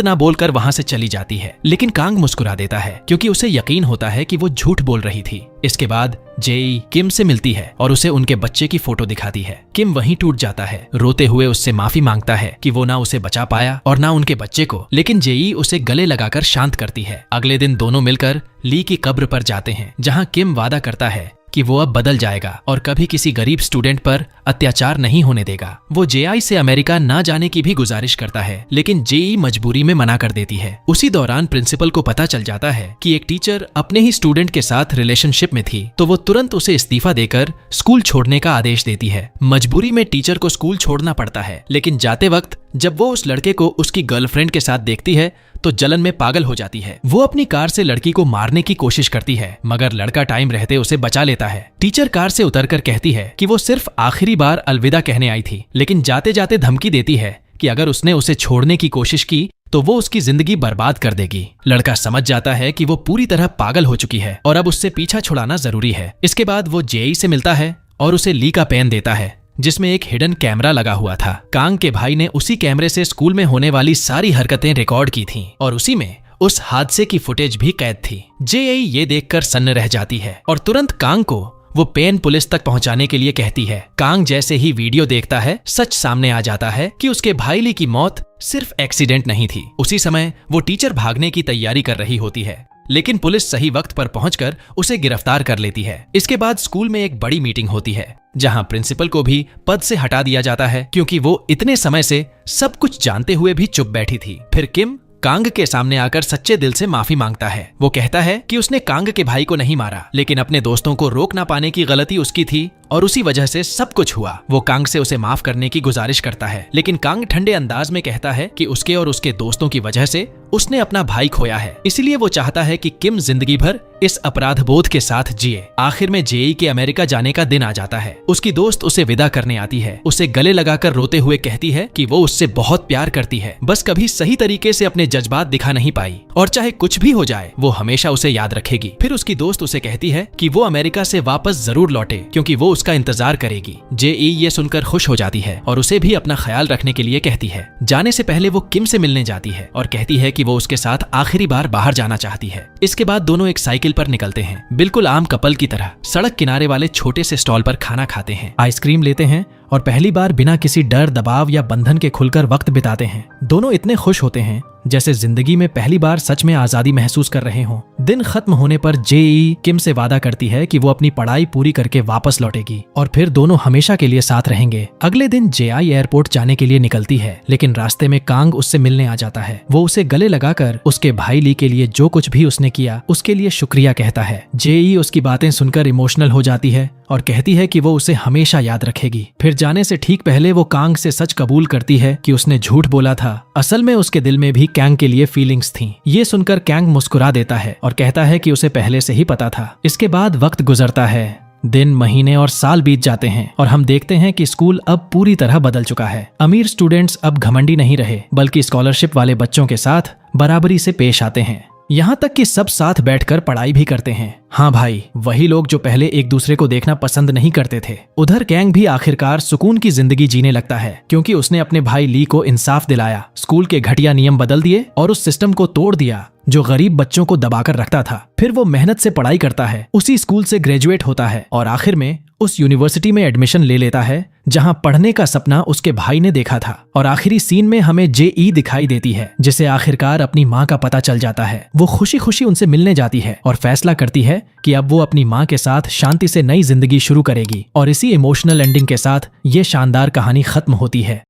A: ना बोलकर वहाँ से चली जाती है, लेकिन कांग मुस्कुरा देता है क्योंकि उसे यकीन होता है कि वो झूठ बोल रही थी। इसके बाद जेई किम से मिलती है और उसे उनके बच्चे की फोटो दिखाती है। किम वहीं टूट जाता है, रोते हुए उससे माफी मांगता है कि वो ना उसे बचा पाया और ना उनके बच्चे को, लेकिन जेई उसे गले लगाकर शांत करती है। अगले दिन दोनों मिलकर ली की कब्र पर जाते हैं जहां किम वादा करता है कि वो अब बदल जाएगा और कभी किसी गरीब स्टूडेंट पर अत्याचार नहीं होने देगा। वो जेआई से अमेरिका ना जाने की भी गुजारिश करता है, लेकिन जेई मजबूरी में मना कर देती है। उसी दौरान प्रिंसिपल को पता चल जाता है कि एक टीचर अपने ही स्टूडेंट के साथ रिलेशनशिप में थी, तो वो तुरंत उसे इस्तीफा देकर स्कूल छोड़ने का आदेश देती है। मजबूरी में टीचर को स्कूल छोड़ना पड़ता है, लेकिन जाते वक्त जब वो उस लड़के को उसकी गर्लफ्रेंड के साथ देखती है तो जलन में पागल हो जाती है। वो अपनी कार से लड़की को मारने की कोशिश करती है, मगर लड़का टाइम रहते उसे बचा लेता है। टीचर कार से उतरकर कहती है कि वो सिर्फ आखिरी बार अलविदा कहने आई थी, लेकिन जाते जाते धमकी देती है कि अगर उसने उसे छोड़ने की कोशिश की तो वो उसकी जिंदगी बर्बाद कर देगी। लड़का समझ जाता है कि वो पूरी तरह पागल हो चुकी है और अब उससे पीछा छुड़ाना जरूरी है। इसके बाद वो जेई से मिलता है और उसे ली का पेन देता है जिसमें एक हिडन कैमरा लगा हुआ था। कांग के भाई ने उसी कैमरे से स्कूल में होने वाली सारी हरकतें रिकॉर्ड की थीं और उसी में उस हादसे की फुटेज भी कैद थी। जेई ये देखकर सन्न रह जाती है और तुरंत कांग को वो पेन पुलिस तक पहुंचाने के लिए कहती है। कांग जैसे ही वीडियो देखता है, सच सामने आ जाता है कि उसके भाई ली की मौत सिर्फ एक्सीडेंट नहीं थी। उसी समय वो टीचर भागने की तैयारी कर रही होती है, लेकिन पुलिस सही वक्त पर पहुंचकर उसे गिरफ्तार कर लेती है। इसके बाद स्कूल में एक बड़ी मीटिंग होती है जहां प्रिंसिपल को भी पद से हटा दिया जाता है क्योंकि वो इतने समय से सब कुछ जानते हुए भी चुप बैठी थी। फिर किम कांग के सामने आकर सच्चे दिल से माफी मांगता है। वो कहता है कि उसने कांग के भाई को नहीं मारा, लेकिन अपने दोस्तों को रोक ना पाने की गलती उसकी थी और उसी वजह से सब कुछ हुआ। वो कांग से उसे माफ करने की गुजारिश करता है, लेकिन कांग ठंडे अंदाज में कहता है कि उसके और उसके दोस्तों की वजह से उसने अपना भाई खोया है, इसलिए वो चाहता है कि किम जिंदगी भर इस अपराध बोध के साथ जिए। आखिर में जेई के अमेरिका जाने का दिन आ जाता है। उसकी दोस्त उसे विदा करने आती है, उसे गले लगाकर रोते हुए कहती है कि वो उससे बहुत प्यार करती है, बस कभी सही तरीके से अपने जज्बात दिखा नहीं पाई और चाहे कुछ भी हो जाए वो हमेशा उसे याद रखेगी। फिर उसकी दोस्त उसे कहती है कि वो अमेरिका से वापस जरूर लौटे क्योंकि वो उसका इंतजार करेगी। जेई ये सुनकर खुश हो जाती है और उसे भी अपना ख्याल रखने के लिए कहती है। जाने से पहले वो किम से मिलने जाती है और कहती है कि वो उसके साथ आखिरी बार बाहर जाना चाहती है। इसके बाद दोनों एक साइकिल पर निकलते हैं, बिल्कुल आम कपल की तरह सड़क किनारे वाले छोटे से स्टॉल पर खाना खाते हैं, आइसक्रीम लेते हैं और पहली बार बिना किसी डर दबाव या बंधन के खुलकर वक्त बिताते हैं। दोनों इतने खुश होते हैं जैसे जिंदगी में पहली बार सच में आजादी महसूस कर रहे हों। दिन खत्म होने पर जेई किम से वादा करती है कि वो अपनी पढ़ाई पूरी करके वापस लौटेगी और फिर दोनों हमेशा के लिए साथ रहेंगे। अगले दिन जेआई एयरपोर्ट जाने के लिए निकलती है, लेकिन रास्ते में कांग उससे मिलने आ जाता है। वो उसे गले लगाकर उसके भाई ली के लिए जो कुछ भी उसने किया उसके लिए शुक्रिया कहता है। जेई उसकी बातें सुनकर इमोशनल हो जाती है और कहती है कि वो उसे हमेशा याद रखेगी। फिर जाने से ठीक पहले वो कांग से सच कबूल करती है कि उसने झूठ बोला था। असल में उसके दिल में भी कैंग के लिए फीलिंग्स थीं। ये सुनकर कैंग मुस्कुरा देता है और कहता है कि उसे पहले से ही पता था। इसके बाद वक्त गुजरता है, दिन महीने और साल बीत जाते हैं और हम देखते हैं कि स्कूल अब पूरी तरह बदल चुका है। अमीर स्टूडेंट्स अब घमंडी नहीं रहे बल्कि स्कॉलरशिप वाले बच्चों के साथ बराबरी से पेश आते हैं। यहाँ तक कि सब साथ बैठकर पढ़ाई भी करते हैं। हाँ भाई, वही लोग जो पहले एक दूसरे को देखना पसंद नहीं करते थे। उधर कैंग भी आखिरकार सुकून की जिंदगी जीने लगता है, क्योंकि उसने अपने भाई ली को इंसाफ दिलाया, स्कूल के घटिया नियम बदल दिए और उस सिस्टम को तोड़ दिया जो गरीब बच्चों को दबाकर रखता था। फिर वो मेहनत से पढ़ाई करता है, उसी स्कूल से ग्रेजुएट होता है और आखिर में उस यूनिवर्सिटी में एडमिशन ले लेता है जहां पढ़ने का सपना उसके भाई ने देखा था। और आखिरी सीन में हमें जेई दिखाई देती है, जिसे आखिरकार अपनी माँ का पता चल जाता है। वो खुशी खुशी उनसे मिलने जाती है और फैसला करती है कि अब वो अपनी माँ के साथ शांति से नई जिंदगी शुरू करेगी। और इसी इमोशनल एंडिंग के साथ ये शानदार कहानी खत्म होती है।